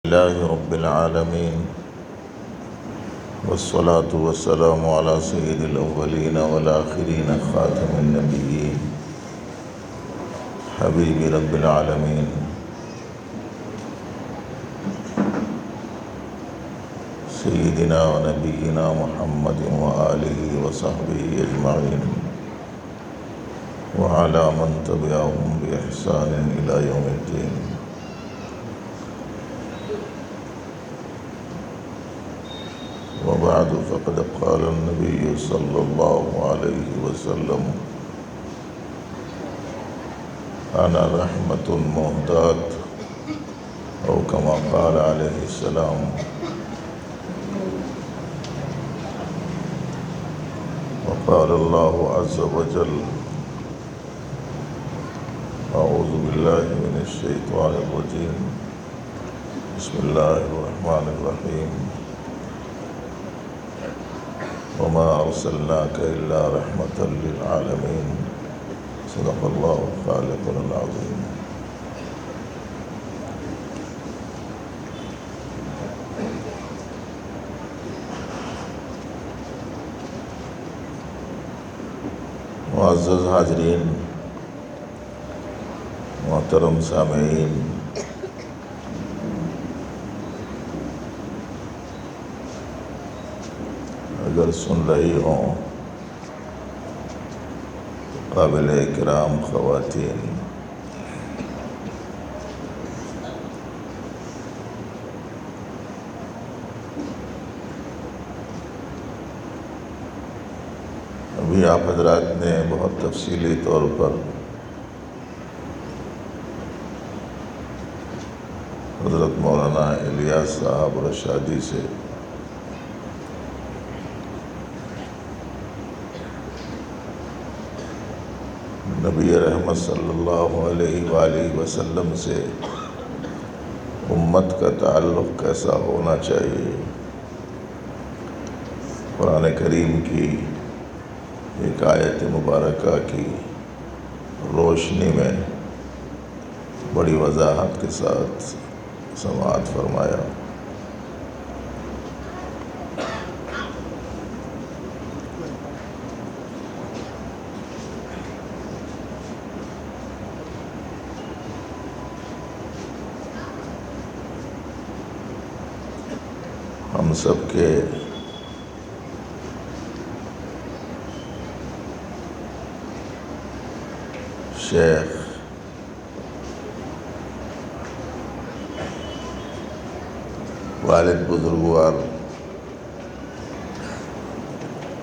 لله رب العالمين، والصلاة والسلام على سيد الأولين والآخرين خاتم النبيين حبيب رب العالمين سيدنا ونبينا محمد وآله وصحبه أجمعين وعلى من تبعهم بإحسان إلى يوم الدين. وبعد، فقد قال النبي صلى الله عليه وسلم: أنا رحمة مهداة، أو كما قال عليه السلام. وقال الله عز وجل: أعوذ بالله من الشيطان الرجيم، بسم الله الرحمن الرحيم، وما أرسلناك إلا رحمة للعالمين. صدق الله خالقنا العظيم. معزز حاضرین، محترم سامعین، اگر سن رہی ہوں تو قابل اکرام خواتین، ابھی آپ حضرات نے بہت تفصیلی طور پر حضرت مولانا الیاس صاحب رشادی سے نبی رحمت صلی اللہ علیہ وآلہ وسلم سے امت کا تعلق کیسا ہونا چاہیے، قرآن کریم کی ایک آیت مبارکہ کی روشنی میں بڑی وضاحت کے ساتھ سماعت فرمایا۔ ہم سب کے شیخ والد بزرگوار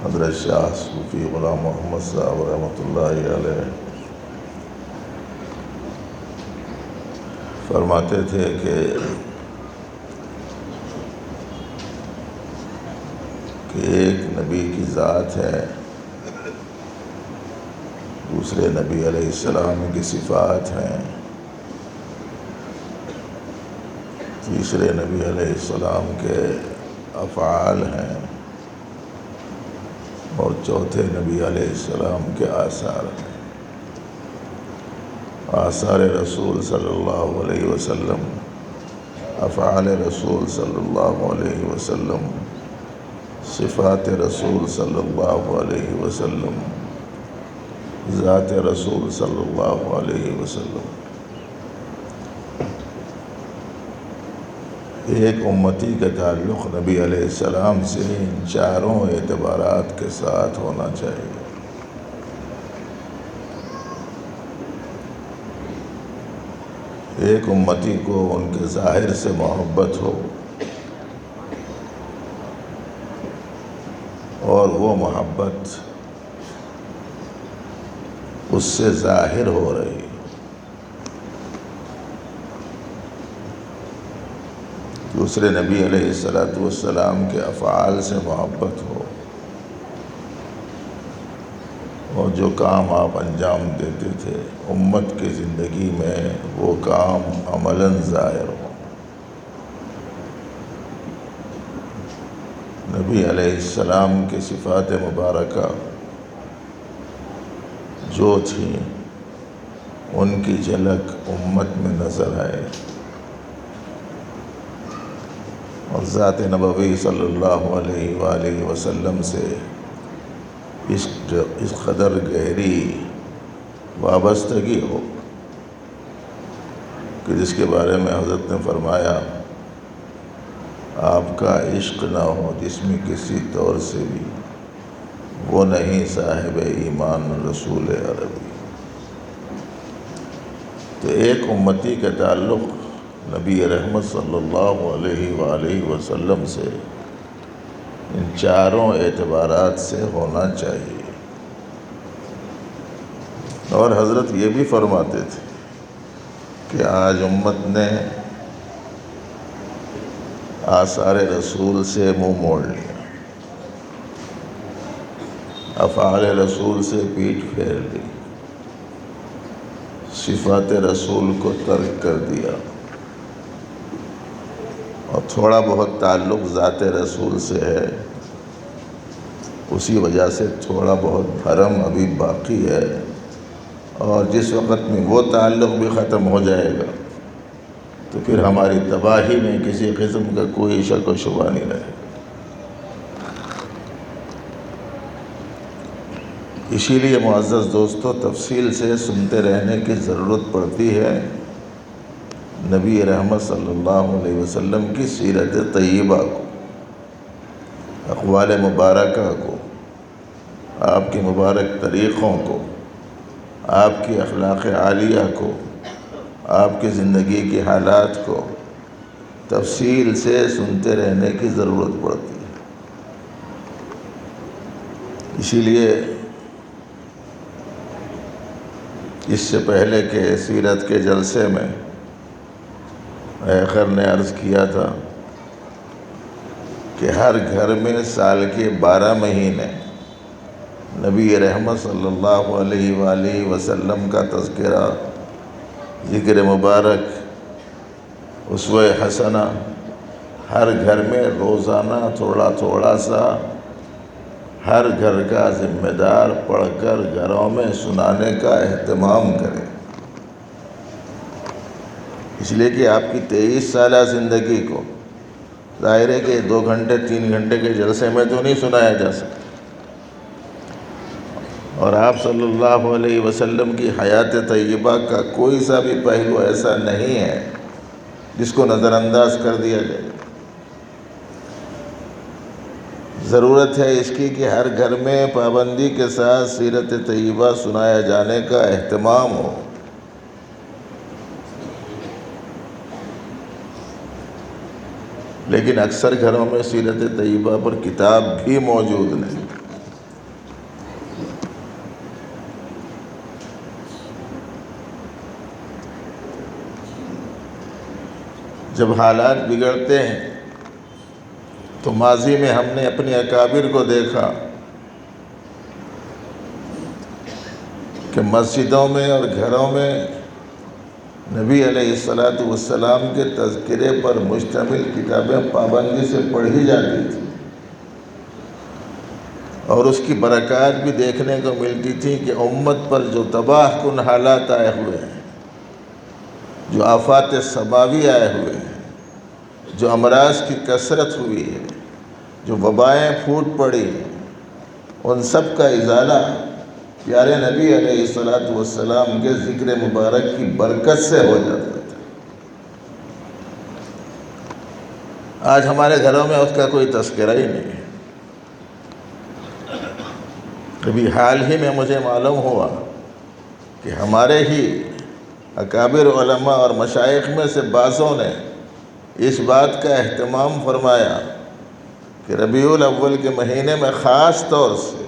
حضرت شاہ صوفی غلام محمد صاحب رحمۃ اللہ علیہ فرماتے تھے کہ ایک نبی کی ذات ہے، دوسرے نبی علیہ السلام کی صفات ہیں، تیسرے نبی علیہ السلام کے افعال ہیں، اور چوتھے نبی علیہ السلام کے آثار ہیں۔ آثار رسول صلی اللہ علیہ وسلم، افعال رسول صلی اللہ علیہ وسلم، صفات رسول صلی اللہ علیہ وسلم، ذات رسول صلی اللہ علیہ وسلم۔ ایک امتی کا تعلق نبی علیہ السلام سے ان چاروں اعتبارات کے ساتھ ہونا چاہیے۔ ایک امتی کو ان کے ظاہر سے محبت ہو، اور وہ محبت اس سے ظاہر ہو رہی، دوسرے نبی علیہ السلام کے افعال سے محبت ہو، اور جو کام آپ انجام دیتے تھے امت کی زندگی میں وہ کام عملاً ظاہر ہو۔ نبی علیہ السلام کی صفات مبارکہ جو تھیں ان کی جھلک امت میں نظر آئے۔ اور ذات نبوی صلی اللہ علیہ وآلہ وسلم سے اس قدر گہری وابستگی ہو کہ جس کے بارے میں حضرت نے فرمایا آپ کا عشق نہ ہو جس میں کسی طور سے بھی وہ نہیں صاحب ایمان رسول عربی۔ تو ایک امتی کا تعلق نبی رحمت صلی اللہ علیہ وآلہ وسلم سے ان چاروں اعتبارات سے ہونا چاہیے۔ اور حضرت یہ بھی فرماتے تھے کہ آج امت نے آثار رسول سے منہ موڑ لیا، افعال رسول سے پیٹھ پھیر لی، صفات رسول کو ترک کر دیا، اور تھوڑا بہت تعلق ذات رسول سے ہے، اسی وجہ سے تھوڑا بہت بھرم ابھی باقی ہے، اور جس وقت میں وہ تعلق بھی ختم ہو جائے گا تو پھر ہماری تباہی میں کسی قسم کا کوئی شک و شبہ نہیں رہے۔ اسی لیے معزز دوستو، تفصیل سے سنتے رہنے کی ضرورت پڑتی ہے نبی رحمت صلی اللہ علیہ وسلم کی سیرت طیبہ کو، اقوال مبارکہ کو، آپ کے مبارک طریقوں کو، آپ کی اخلاق عالیہ کو، آپ کی زندگی کے حالات کو تفصیل سے سنتے رہنے کی ضرورت پڑتی ہے۔ اسی لیے اس سے پہلے کہ سیرت کے جلسے میں آخر نے عرض کیا تھا کہ ہر گھر میں سال کے 12 مہینے نبی رحمت صلی اللہ علیہ وآلہ وسلم کا تذکرہ، ذکر مبارک، اسوہ حسنہ ہر گھر میں روزانہ تھوڑا تھوڑا سا ہر گھر کا ذمہ دار پڑھ کر گھروں میں سنانے کا اہتمام کرے۔ اس لیے کہ آپ کی 23 سالہ زندگی کو ظاہر ہے کہ 2 گھنٹے 3 گھنٹے کے جلسے میں تو نہیں سنایا جا سکتا، اور آپ صلی اللہ علیہ وسلم کی حیات طیبہ کا کوئی سا بھی پہلو ایسا نہیں ہے جس کو نظر انداز کر دیا جائے۔ ضرورت ہے اس کی کہ ہر گھر میں پابندی کے ساتھ سیرت طیبہ سنایا جانے کا اہتمام ہو۔ لیکن اکثر گھروں میں سیرت طیبہ پر کتاب بھی موجود نہیں۔ جب حالات بگڑتے ہیں تو ماضی میں ہم نے اپنے اکابر کو دیکھا کہ مسجدوں میں اور گھروں میں نبی علیہ السلام کے تذکرے پر مشتمل کتابیں پابندی سے پڑھی جاتی تھیں، اور اس کی برکات بھی دیکھنے کو ملتی تھی کہ امت پر جو تباہ کن حالات آئے ہوئے ہیں، جو آفات سماوی آئے ہوئے ہیں، جو امراض کی کثرت ہوئی ہے، جو وبائیں پھوٹ پڑی ہیں، ان سب کا ازالہ پیارے نبی علیہ السلام کے ذکر مبارک کی برکت سے ہو جاتا تھا۔ آج ہمارے گھروں میں اس کا کوئی تذکرہ ہی نہیں ہے۔ ابھی حال ہی میں مجھے معلوم ہوا کہ ہمارے ہی اکابر علماء اور مشائخ میں سے بعضوں نے اس بات کا اہتمام فرمایا کہ ربیع الاول کے مہینے میں خاص طور سے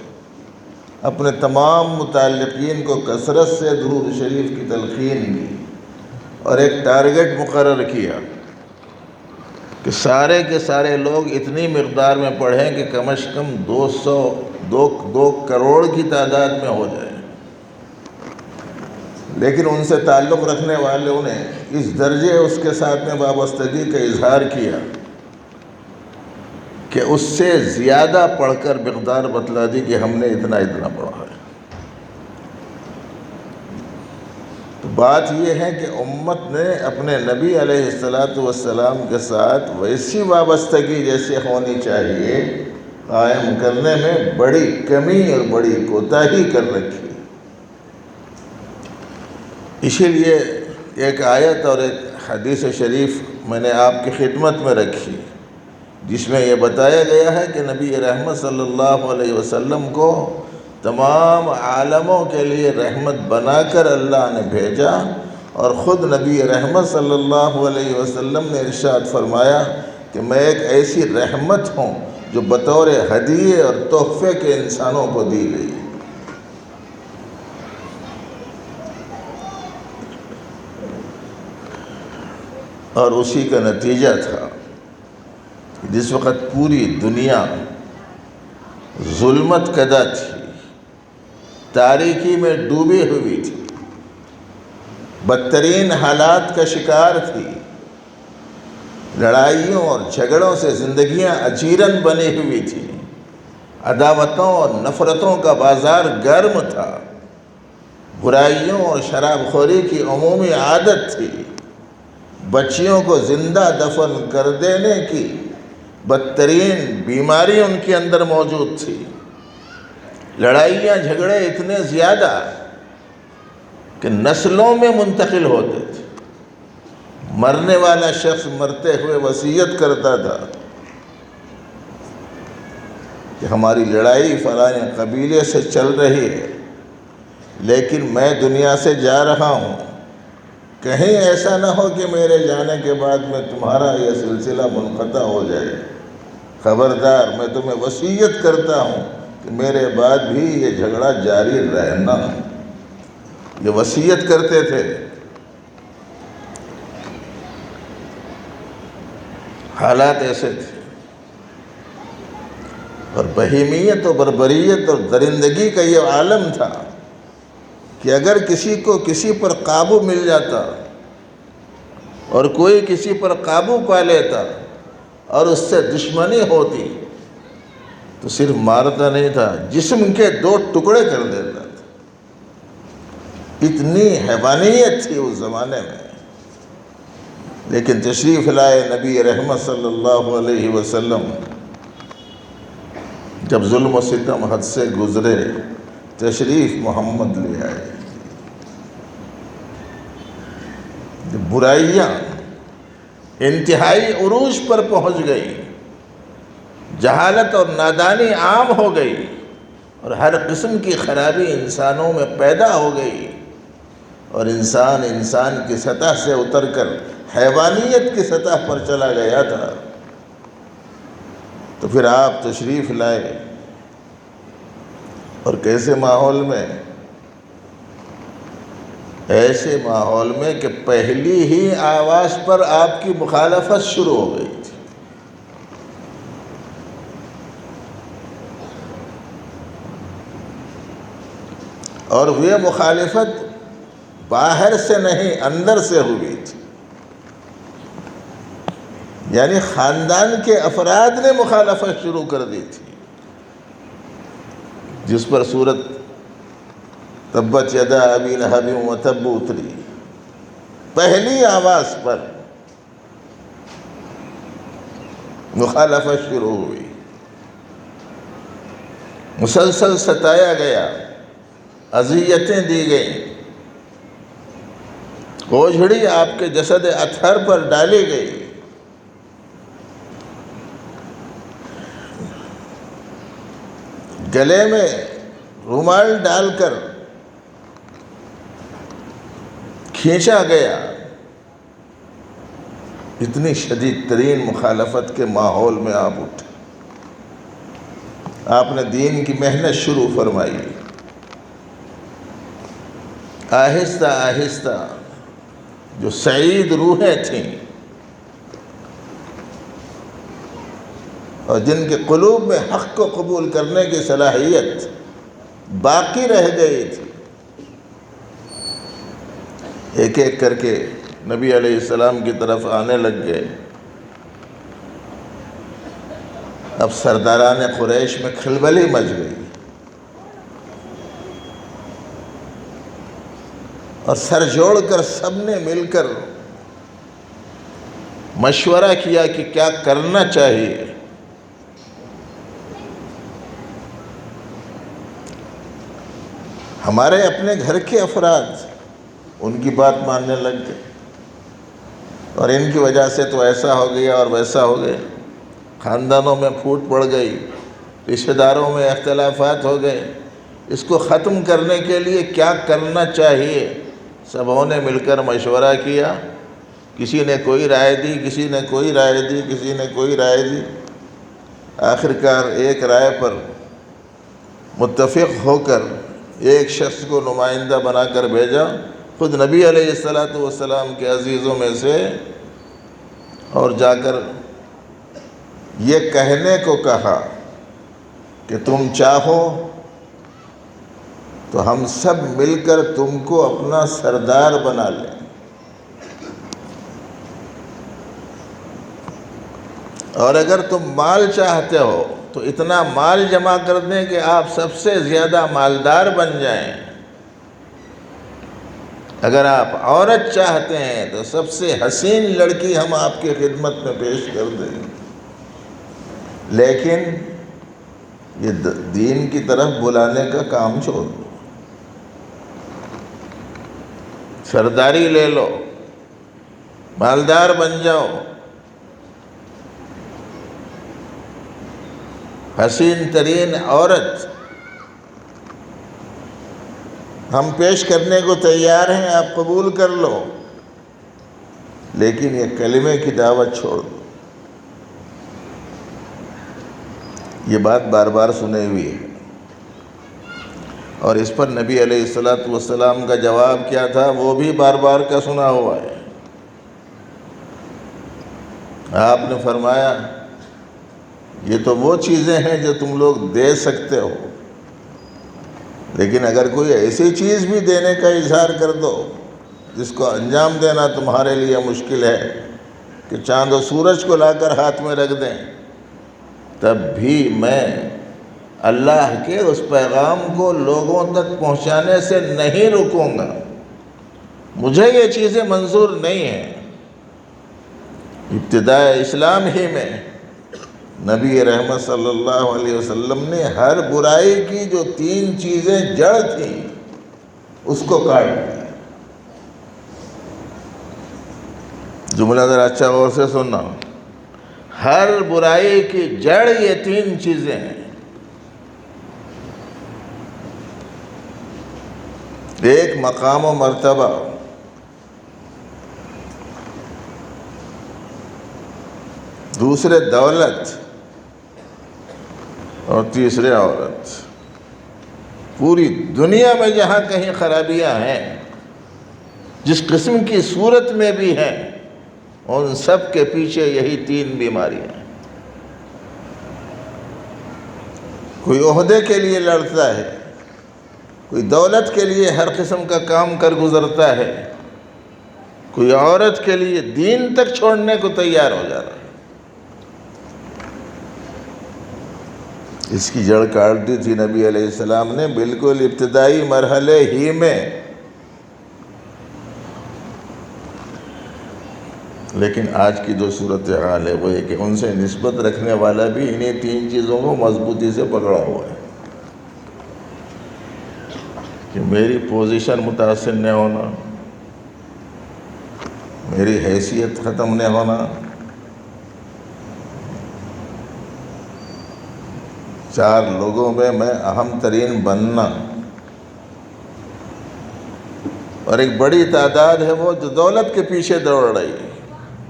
اپنے تمام متعلقین کو کثرت سے درود شریف کی تلقین کی، اور ایک ٹارگٹ مقرر کیا کہ سارے کے سارے لوگ اتنی مقدار میں پڑھیں کہ کم از کم 2 کروڑ کی تعداد میں ہو جائے۔ لیکن ان سے تعلق رکھنے والوں نے اس درجے اس کے ساتھ میں وابستگی کا اظہار کیا کہ اس سے زیادہ پڑھ کر مقدار بتلا دی کہ ہم نے اتنا پڑھا ہے۔ تو بات یہ ہے کہ امت نے اپنے نبی علیہ السلام کے ساتھ ویسی وابستگی جیسے ہونی چاہیے قائم کرنے میں بڑی کمی اور بڑی کوتاہی کر رکھی۔ اسی لیے ایک آیت اور ایک حدیث شریف میں نے آپ کی خدمت میں رکھی، جس میں یہ بتایا گیا ہے کہ نبی رحمت صلی اللہ علیہ وسلم کو تمام عالموں کے لیے رحمت بنا کر اللہ نے بھیجا، اور خود نبی رحمت صلی اللہ علیہ وسلم نے ارشاد فرمایا کہ میں ایک ایسی رحمت ہوں جو بطور ہدیے اور تحفے کے انسانوں کو دی گئی۔ اور اسی کا نتیجہ تھا جس وقت پوری دنیا ظلمت کدہ تھی، تاریکی میں ڈوبی ہوئی تھی، بدترین حالات کا شکار تھی، لڑائیوں اور جھگڑوں سے زندگیاں اجیرن بنی ہوئی تھی، عداوتوں اور نفرتوں کا بازار گرم تھا، برائیوں اور شراب خوری کی عمومی عادت تھی، بچیوں کو زندہ دفن کر دینے کی بدترین بیماری ان کے اندر موجود تھی، لڑائیاں جھگڑے اتنے زیادہ کہ نسلوں میں منتقل ہوتے تھے، مرنے والا شخص مرتے ہوئے وصیت کرتا تھا کہ ہماری لڑائی فلاں قبیلے سے چل رہی ہے، لیکن میں دنیا سے جا رہا ہوں، کہیں ایسا نہ ہو کہ میرے جانے کے بعد میں تمہارا یہ سلسلہ منقطع ہو جائے، خبردار میں تمہیں وصیت کرتا ہوں کہ میرے بعد بھی یہ جھگڑا جاری رہنا۔ یہ وصیت کرتے تھے۔ حالات ایسے تھے، اور بہیمیت و بربریت اور درندگی کا یہ عالم تھا کہ اگر کسی کو کسی پر قابو مل جاتا اور کوئی کسی پر قابو پا لیتا اور اس سے دشمنی ہوتی تو صرف مارتا نہیں تھا، جسم کے 2 ٹکڑے کر دیتا تھا۔ اتنی حیوانیت تھی اس زمانے میں۔ لیکن تشریف لائے نبی رحمت صلی اللہ علیہ وسلم، جب ظلم و ستم حد سے گزرے، تشریف محمد لے آئے۔ برائیاں انتہائی عروج پر پہنچ گئی، جہالت اور نادانی عام ہو گئی، اور ہر قسم کی خرابی انسانوں میں پیدا ہو گئی، اور انسان کی سطح سے اتر کر حیوانیت کی سطح پر چلا گیا تھا۔ تو پھر آپ تشریف لائے، اور کیسے ماحول میں؟ ایسے ماحول میں کہ پہلی ہی آواز پر آپ کی مخالفت شروع ہو گئی تھی۔ اور وہ مخالفت باہر سے نہیں، اندر سے ہوئی تھی، یعنی خاندان کے افراد نے مخالفت شروع کر دی تھی، جس پر سورت تبت یدا ابی لہب وتب اتری۔ پہلی آواز پر مخالفت شروع ہوئی، مسلسل ستایا گیا، اذیتیں دی گئیں، اوجھڑی آپ کے جسد اطہر پر ڈالی گئی، گلے میں رومال ڈال کر کھینچا گیا۔ اتنی شدید ترین مخالفت کے ماحول میں آپ اٹھے، آپ نے دین کی محنت شروع فرمائی۔ آہستہ آہستہ جو سعید روحیں تھیں اور جن کے قلوب میں حق کو قبول کرنے کی صلاحیت باقی رہ گئی تھی، ایک ایک کر کے نبی علیہ السلام کی طرف آنے لگ گئے۔ اب سرداران قریش میں کھلبلی مچ گئی، اور سر جوڑ کر سب نے مل کر مشورہ کیا کہ کیا کرنا چاہیے۔ ہمارے اپنے گھر کے افراد ان کی بات ماننے لگ گئے، اور ان کی وجہ سے تو ایسا ہو گیا اور ویسا ہو گیا، خاندانوں میں پھوٹ پڑ گئی، رشتہ داروں میں اختلافات ہو گئے۔ اس کو ختم کرنے کے لیے کیا کرنا چاہیے؟ سبوں نے مل کر مشورہ کیا، کسی نے کوئی رائے دی، کسی نے کوئی رائے دی، کسی نے کوئی رائے دی۔ آخرکار ایک رائے پر متفق ہو کر ایک شخص کو نمائندہ بنا کر بھیجا، خود نبی علیہ السلام کے عزیزوں میں سے، اور جا کر یہ کہنے کو کہا کہ تم چاہو تو ہم سب مل کر تم کو اپنا سردار بنا لیں، اور اگر تم مال چاہتے ہو تو اتنا مال جمع کر دیں کہ آپ سب سے زیادہ مالدار بن جائیں، اگر آپ عورت چاہتے ہیں تو سب سے حسین لڑکی ہم آپ کی خدمت میں پیش کر دیں گے، لیکن یہ دین کی طرف بلانے کا کام چھوڑ دو، سرداری لے لو، مالدار بن جاؤ، حسین ترین عورت ہم پیش کرنے کو تیار ہیں، آپ قبول کر لو، لیکن یہ کلمے کی دعوت چھوڑ دو۔ یہ بات بار بار سنے ہوئی ہے، اور اس پر نبی علیہ السلام کا جواب کیا تھا وہ بھی بار بار کا سنا ہوا ہے۔ آپ نے فرمایا یہ تو وہ چیزیں ہیں جو تم لوگ دے سکتے ہو، لیکن اگر کوئی ایسی چیز بھی دینے کا اظہار کر دو جس کو انجام دینا تمہارے لیے مشکل ہے کہ چاند و سورج کو لا کر ہاتھ میں رکھ دیں، تب بھی میں اللہ کے اس پیغام کو لوگوں تک پہنچانے سے نہیں رکوں گا، مجھے یہ چیزیں منظور نہیں ہیں۔ ابتدائے اسلام ہی میں نبی رحمت صلی اللہ علیہ وسلم نے ہر برائی کی جو 3 چیزیں جڑ تھیں اس کو کاٹ دیا۔ جملہ ذرا اچھا غور سے سننا، ہر برائی کی جڑ یہ 3 چیزیں ہیں۔ ایک مقام و مرتبہ، دوسرے دولت، اور تیسرے عورت۔ پوری دنیا میں جہاں کہیں خرابیاں ہیں، جس قسم کی صورت میں بھی ہیں، ان سب کے پیچھے یہی 3 بیماریاں ہیں۔ کوئی عہدے کے لیے لڑتا ہے، کوئی دولت کے لیے ہر قسم کا کام کر گزرتا ہے، کوئی عورت کے لیے دین تک چھوڑنے کو تیار ہو جا رہا ہے۔ اس کی جڑ کاٹ دی تھی نبی علیہ السلام نے بالکل ابتدائی مرحلے ہی میں، لیکن آج کی جو صورتحال ہے وہ ہے کہ ان سے نسبت رکھنے والا بھی انہیں 3 چیزوں کو مضبوطی سے پکڑا ہوا ہے کہ میری پوزیشن متاثر نہ ہونا، میری حیثیت ختم نہ ہونا، 4 لوگوں میں اہم ترین بننا، اور ایک بڑی تعداد ہے وہ جو دولت کے پیچھے دوڑ رہی ہے،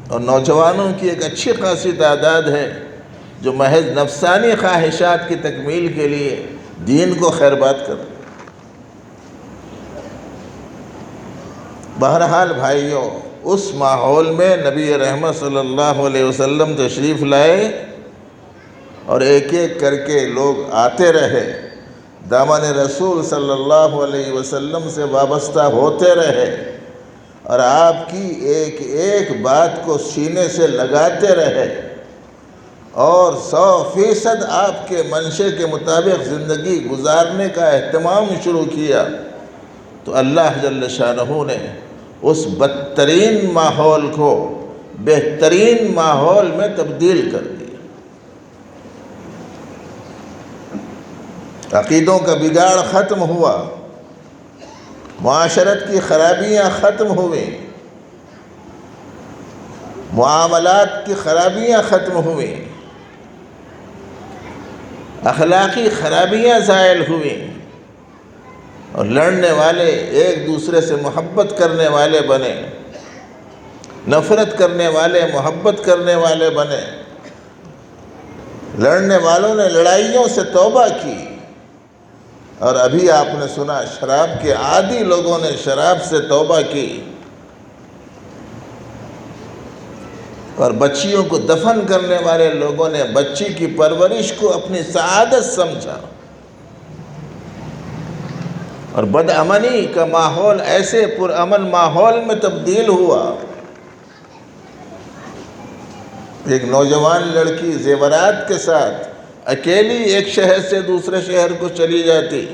اور نوجوانوں کی ایک اچھی خاصی تعداد ہے جو محض نفسانی خواہشات کی تکمیل کے لیے دین کو خیرباد کر رہے۔ بہرحال بھائیوں، اس ماحول میں نبی رحمت صلی اللہ علیہ وسلم تشریف لائے، اور ایک ایک کر کے لوگ آتے رہے، دامن رسول صلی اللہ علیہ وسلم سے وابستہ ہوتے رہے، اور آپ کی ایک ایک بات کو سینے سے لگاتے رہے، اور 100% آپ کے منشے کے مطابق زندگی گزارنے کا اہتمام شروع کیا، تو اللہ جل شانہ نے اس بدترین ماحول کو بہترین ماحول میں تبدیل کر دیا۔ عقیدوں کا بگاڑ ختم ہوا، معاشرت کی خرابیاں ختم ہوئیں، معاملات کی خرابیاں ختم ہوئیں، اخلاقی خرابیاں زائل ہوئیں، اور لڑنے والے ایک دوسرے سے محبت کرنے والے بنے، نفرت کرنے والے محبت کرنے والے بنے۔ لڑنے والوں نے لڑائیوں سے توبہ کی، اور ابھی آپ نے سنا شراب کے عادی لوگوں نے شراب سے توبہ کی، اور بچیوں کو دفن کرنے والے لوگوں نے بچی کی پرورش کو اپنی سعادت سمجھا، اور بدامنی کا ماحول ایسے پرامن ماحول میں تبدیل ہوا۔ ایک نوجوان لڑکی زیورات کے ساتھ اکیلی ایک شہر سے دوسرے شہر کو چلی جاتی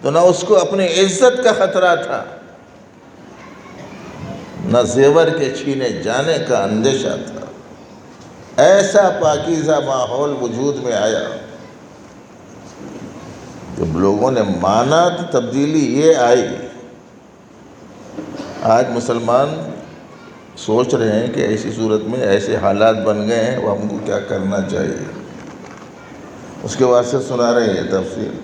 تو نہ اس کو اپنی عزت کا خطرہ تھا، نہ زیور کے چھینے جانے کا اندیشہ تھا۔ ایسا پاکیزہ ماحول وجود میں آیا۔ جب لوگوں نے مانا تو تبدیلی یہ آئی۔ آج مسلمان سوچ رہے ہیں کہ ایسی صورت میں ایسے حالات بن گئے ہیں، وہ ہم کو کیا کرنا چاہیے، اس کے واسطے سنا رہے ہیں تفصیل۔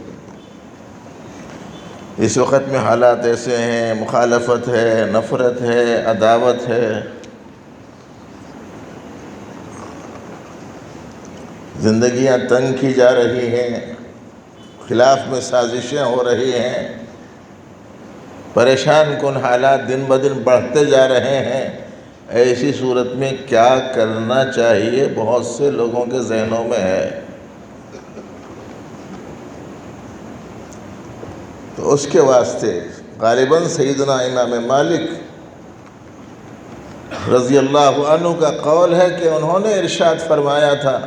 اس وقت میں حالات ایسے ہیں، مخالفت ہے، نفرت ہے، عداوت ہے، زندگیاں تنگ کی جا رہی ہیں، خلاف میں سازشیں ہو رہی ہیں، پریشان کن حالات دن بدن بڑھتے جا رہے ہیں۔ ایسی صورت میں کیا کرنا چاہیے بہت سے لوگوں کے ذہنوں میں ہے۔ تو اس کے واسطے غالباً سیدنا امام مالک رضی اللہ عنہ کا قول ہے کہ انہوں نے ارشاد فرمایا تھا،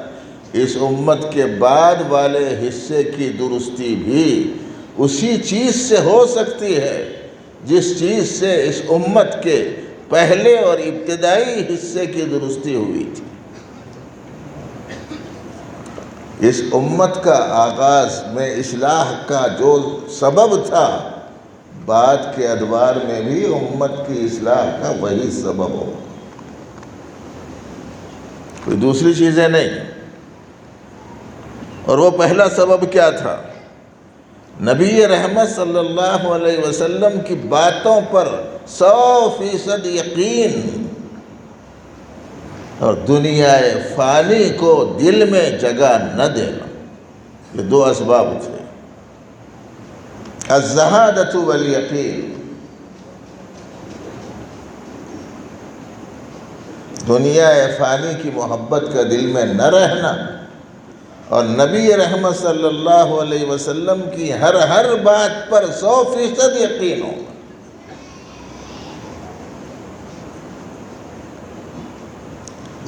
اس امت کے بعد والے حصے کی درستی بھی اسی چیز سے ہو سکتی ہے جس چیز سے اس امت کے پہلے اور ابتدائی حصے کی درستی ہوئی تھی۔ اس امت کا آغاز میں اصلاح کا جو سبب تھا، بعد کے ادوار میں بھی امت کی اصلاح کا وہی سبب ہو، کوئی دوسری چیزیں نہیں۔ اور وہ پہلا سبب کیا تھا؟ نبی رحمت صلی اللہ علیہ وسلم کی باتوں پر 100% یقین، اور دنیا فانی کو دل میں جگہ نہ دینا۔ یہ دو اسباب تھے، الزہادۃ والیقین۔ دنیا فانی کی محبت کا دل میں نہ رہنا، اور نبی رحمت صلی اللہ علیہ وسلم کی ہر بات پر 100% یقین ہو۔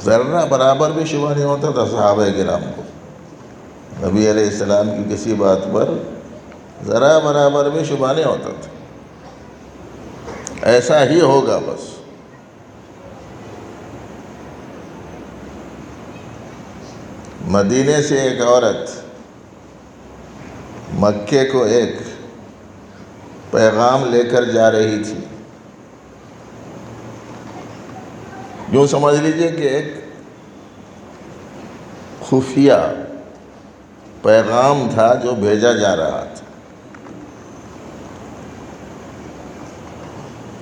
ذرہ برابر بھی شبہ نہیں ہوتا تھا صحابہ کرام کو، نبی علیہ السلام کی کسی بات پر ذرہ برابر بھی شبہ نہیں ہوتا تھا، ایسا ہی ہوگا بس۔ مدینے سے ایک عورت مکے کو ایک پیغام لے کر جا رہی تھی، یوں سمجھ لیجئے کہ ایک خفیہ پیغام تھا جو بھیجا جا رہا تھا۔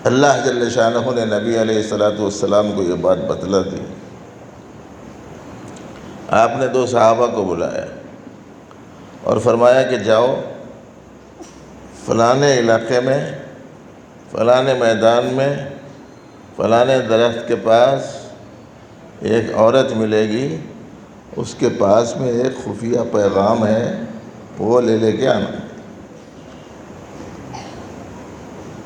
اللہ جل شانہ نے نبی علیہ السلام کو یہ بات بتلا دی۔ آپ نے 2 صحابہ کو بلایا اور فرمایا کہ جاؤ فلانے علاقے میں، فلانے میدان میں، فلانے درخت کے پاس ایک عورت ملے گی، اس کے پاس میں ایک خفیہ پیغام ہے، وہ لے کے آنا۔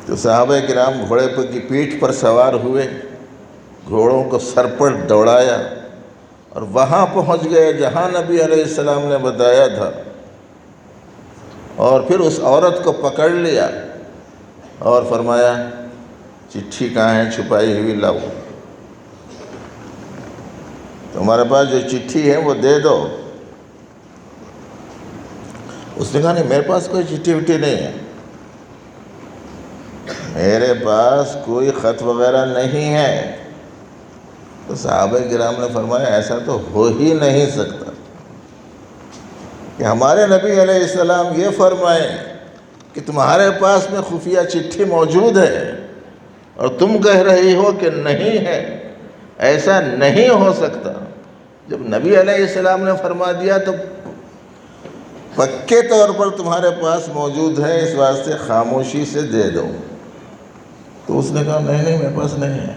تو صحابہ کرام گھوڑے کی پیٹھ پر سوار ہوئے، گھوڑوں کو سر پر دوڑایا اور وہاں پہنچ گئے جہاں نبی علیہ السلام نے بتایا تھا، اور پھر اس عورت کو پکڑ لیا اور فرمایا چٹھی کہاں ہے چھپائی ہوئی لاؤ، تمہارے پاس جو چٹھی ہے وہ دے دو۔ اس نے کہا نہیں میرے پاس کوئی چٹھی وٹھی نہیں ہے، میرے پاس کوئی خط وغیرہ نہیں ہے۔ تو صحابہ کرام نے فرمایا ایسا تو ہو ہی نہیں سکتا کہ ہمارے نبی علیہ السلام یہ فرمائیں کہ تمہارے پاس میں خفیہ چٹھی موجود ہے اور تم کہہ رہی ہو کہ نہیں ہے، ایسا نہیں ہو سکتا۔ جب نبی علیہ السلام نے فرما دیا تو پکے طور پر تمہارے پاس موجود ہے، اس واسطے خاموشی سے دے دو۔ تو اس نے کہا نہیں میرے پاس نہیں ہے،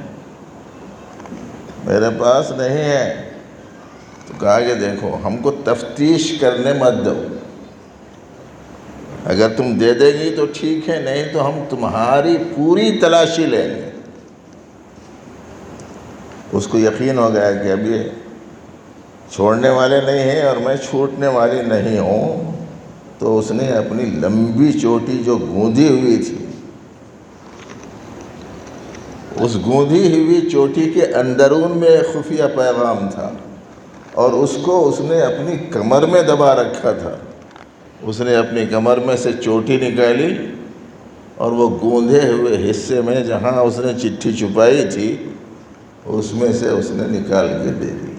میرے پاس نہیں ہے۔ تو کہا کہ دیکھو ہم کو تفتیش کرنے مت دو، اگر تم دے دے گی تو ٹھیک ہے، نہیں تو ہم تمہاری پوری تلاشی لیں گے۔ اس کو یقین ہو گیا کہ اب یہ چھوڑنے والے نہیں ہیں اور میں چھوٹنے والی نہیں ہوں۔ تو اس نے اپنی لمبی چوٹی جو گوندھی ہوئی تھی، اس گوندھی ہوئی چوٹی کے اندرون میں ایک خفیہ پیغام تھا، اور اس کو اس نے اپنی کمر میں دبا رکھا تھا۔ اس نے اپنی کمر میں سے چوٹی نکالی اور وہ گوندھے ہوئے حصے میں جہاں اس نے چٹھی چھپائی تھی اس میں سے اس نے نکال کے دے دی۔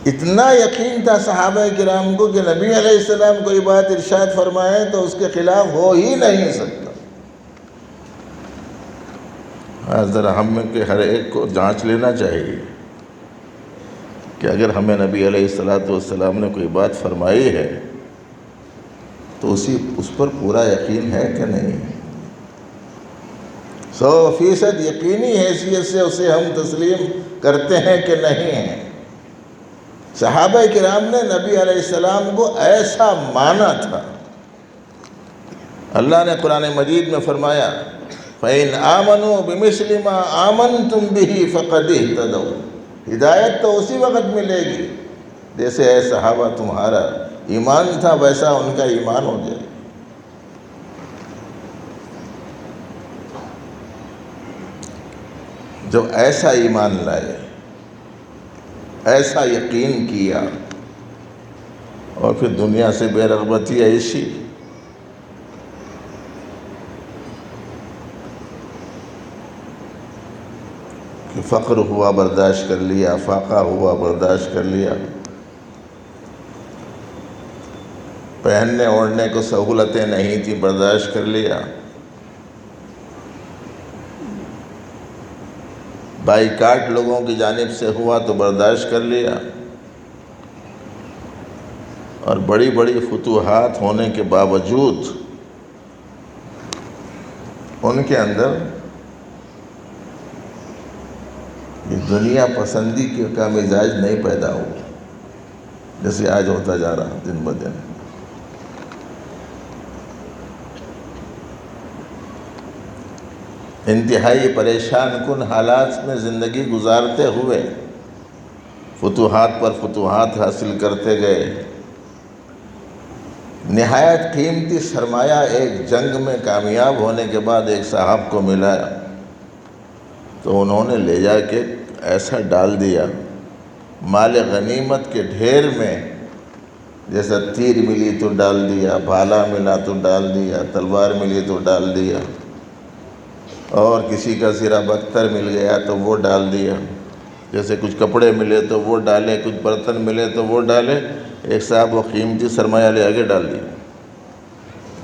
اتنا یقین تھا صحابہ کرام کو کہ نبی علیہ السلام کوئی بات ارشاد فرمائے تو اس کے خلاف ہو ہی نہیں سکتا۔ ذرا ہم میں کہ ہر ایک کو جانچ لینا چاہیے کہ اگر ہمیں نبی علیہ السلام نے کوئی بات فرمائی ہے تو اس پر پورا یقین ہے کہ نہیں۔ 100% یقینی حیثیت سے اسے ہم تسلیم کرتے ہیں کہ نہیں ہیں۔ صحابہ کرام نے نبی علیہ السلام کو ایسا مانا تھا۔ اللہ نے قرآن مجید میں فرمایا فَإِنْ آمَنُوا بِمِثْلِ مَا آمَنْتُمْ بِهِ فَقَدِ اهْتَدَوْا، ہدایت تو اسی وقت ملے گی جیسے اے صحابہ تمہارا ایمان تھا ویسا ان کا ایمان ہو جائے۔ جب ایسا ایمان لائے، ایسا یقین کیا، اور پھر دنیا سے بے رغبتی ایسی کہ فقر ہوا برداشت کر لیا، فاقہ ہوا برداشت کر لیا، پہننے اوڑھنے کو سہولتیں نہیں تھی برداشت کر لیا، بائیکاٹ لوگوں کی جانب سے ہوا تو برداشت کر لیا، اور بڑی بڑی فتوحات ہونے کے باوجود ان کے اندر یہ دنیا پسندی کا مزاج نہیں پیدا ہوا جیسے آج ہوتا جا رہا دن بدن۔ انتہائی پریشان کن حالات میں زندگی گزارتے ہوئے فتوحات پر فتوحات حاصل کرتے گئے۔ نہایت قیمتی سرمایہ ایک جنگ میں کامیاب ہونے کے بعد ایک صاحب کو ملا تو انہوں نے لے جا کے ایسا ڈال دیا مال غنیمت کے ڈھیر میں، جیسا تیر ملی تو ڈال دیا، بھالا ملا تو ڈال دیا، تلوار ملی تو ڈال دیا، اور کسی کا زیرہ بختر مل گیا تو وہ ڈال دیا، جیسے کچھ کپڑے ملے تو وہ ڈالے، کچھ برتن ملے تو وہ ڈالے۔ ایک صاحب وہ قیمتی سرمایہ لے آگے ڈال دیا،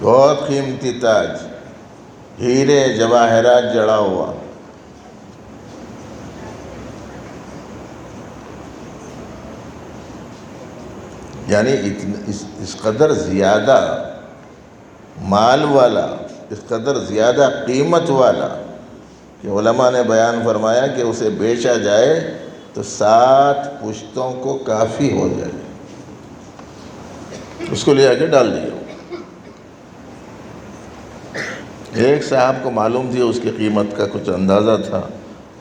بہت قیمتی تاج، ہیرے جواہرات جڑا ہوا، یعنی اس قدر زیادہ مال والا، اس قدر زیادہ قیمت والا کہ علماء نے بیان فرمایا کہ اسے بیچا جائے تو 7 پشتوں کو کافی ہو جائے، اس کو لے آ کے ڈال دیا۔ ایک صاحب کو معلوم تھی اس کی قیمت کا کچھ اندازہ تھا،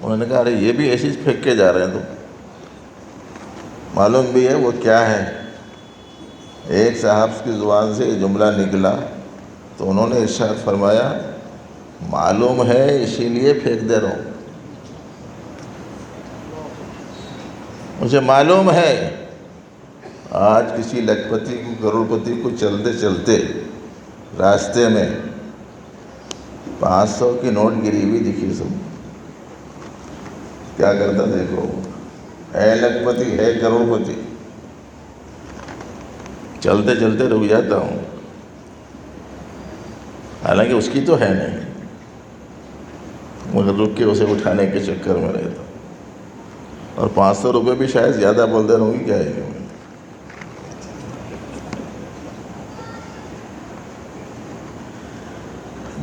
انہوں نے کہا ارے یہ بھی ایسی پھینک کے جا رہے ہیں، تو معلوم بھی ہے وہ کیا ہے۔ ایک صاحب کی زبان سے یہ جملہ نکلا تو انہوں نے ارشاد فرمایا معلوم ہے اسی لیے پھینک دے رہا ہوں، مجھے معلوم ہے آج کسی لکھپتی کو کروڑ پتی کو چلتے چلتے راستے میں 500 کی نوٹ گری ہوئی دکھی، سب کیا کرتا دیکھو، ہے لکھپتی ہے کروڑ پتی، چلتے چلتے رک جاتا ہوں، حالانکہ اس کی تو ہے نہیں، مگر رک کے اسے اٹھانے کے چکر میں رہتا ہوں، اور 500 روپے بھی شاید زیادہ بول دے رہوں گی، کیا ہے کہ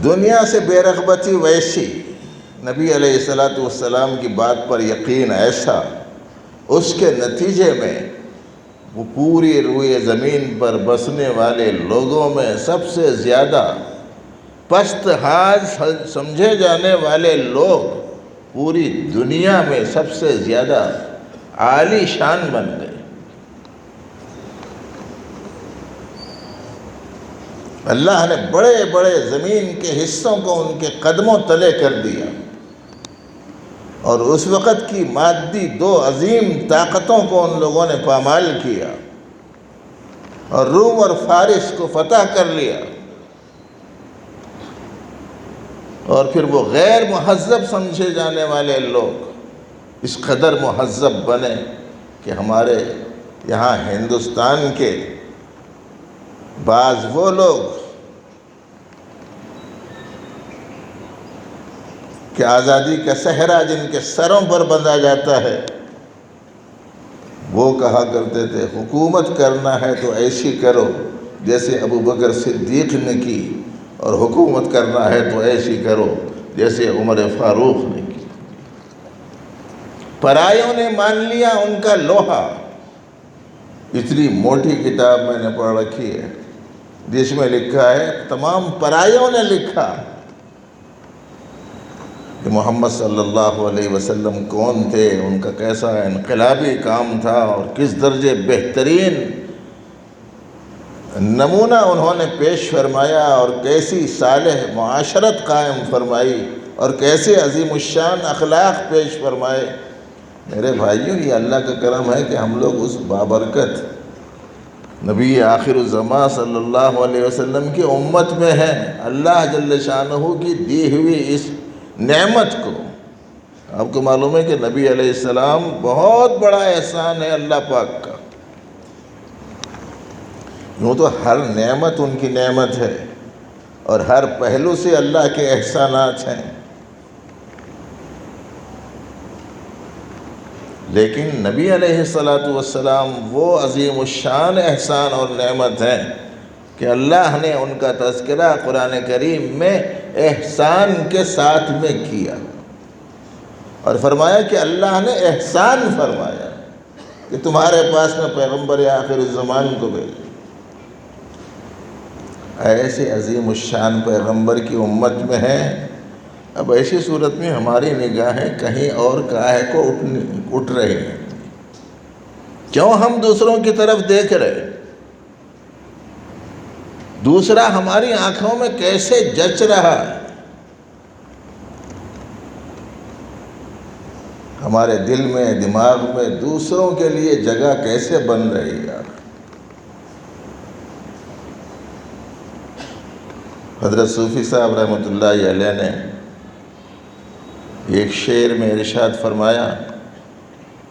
دنیا سے بے رغبتی ویسی، نبی علیہ السلام کی بات پر یقین ایسا، اس کے نتیجے میں وہ پوری روئے زمین پر بسنے والے لوگوں میں سب سے زیادہ پست حال سمجھے جانے والے لوگ پوری دنیا میں سب سے زیادہ عالی شان بن گئے۔ اللہ نے بڑے بڑے زمین کے حصوں کو ان کے قدموں تلے کر دیا، اور اس وقت کی مادی 2 عظیم طاقتوں کو ان لوگوں نے پامال کیا، اور روم اور فارس کو فتح کر لیا، اور پھر وہ غیر مہذب سمجھے جانے والے لوگ اس قدر مہذب بنے کہ ہمارے یہاں ہندوستان کے بعض وہ لوگ کہ آزادی کا صحرا جن کے سروں پر بندھا جاتا ہے، وہ کہا کرتے تھے حکومت کرنا ہے تو ایسی کرو جیسے ابو بکر صدیق نے کی، اور حکومت کرنا ہے تو ایسی کرو جیسے عمر فاروق نے کی۔ پرائیوں نے مان لیا ان کا لوہا۔ اتنی موٹی کتاب میں نے پڑھ رکھی ہے جس میں لکھا ہے، تمام پرائیوں نے لکھا کہ محمد صلی اللہ علیہ وسلم کون تھے، ان کا کیسا انقلابی کام تھا، اور کس درجے بہترین نمونہ انہوں نے پیش فرمایا، اور کیسی صالح معاشرت قائم فرمائی، اور کیسے عظیم الشان اخلاق پیش فرمائے۔ میرے بھائیوں، یہ اللہ کا کرم ہے کہ ہم لوگ اس بابرکت نبی آخر الزمان صلی اللہ علیہ وسلم کی امت میں ہیں۔ اللہ جل شانہ کی دی ہوئی اس نعمت کو، آپ کو معلوم ہے کہ نبی علیہ السلام بہت بڑا احسان ہے اللہ پاک کا۔ یوں تو ہر نعمت ان کی نعمت ہے، اور ہر پہلو سے اللہ کے احسانات ہیں، لیکن نبی علیہ السلام وہ عظیم الشان احسان اور نعمت ہیں کہ اللہ نے ان کا تذکرہ قرآن کریم میں احسان کے ساتھ میں کیا، اور فرمایا کہ اللہ نے احسان فرمایا کہ تمہارے پاس میں پیغمبر آخر الزمان کو بھیجا۔ ایسے عظیم الشان پیغمبر کی امت میں ہیں، اب ایسی صورت میں ہماری نگاہیں کہیں اور کاہے کو اٹھ رہی ہیں؟ کیوں ہم دوسروں کی طرف دیکھ رہے؟ دوسرا ہماری آنکھوں میں کیسے جچ رہا ہے؟ ہمارے دل میں، دماغ میں دوسروں کے لیے جگہ کیسے بن رہی ہے؟ حضرت صوفی صاحب رحمۃ اللہ علیہ نے ایک شعر میں ارشاد فرمایا،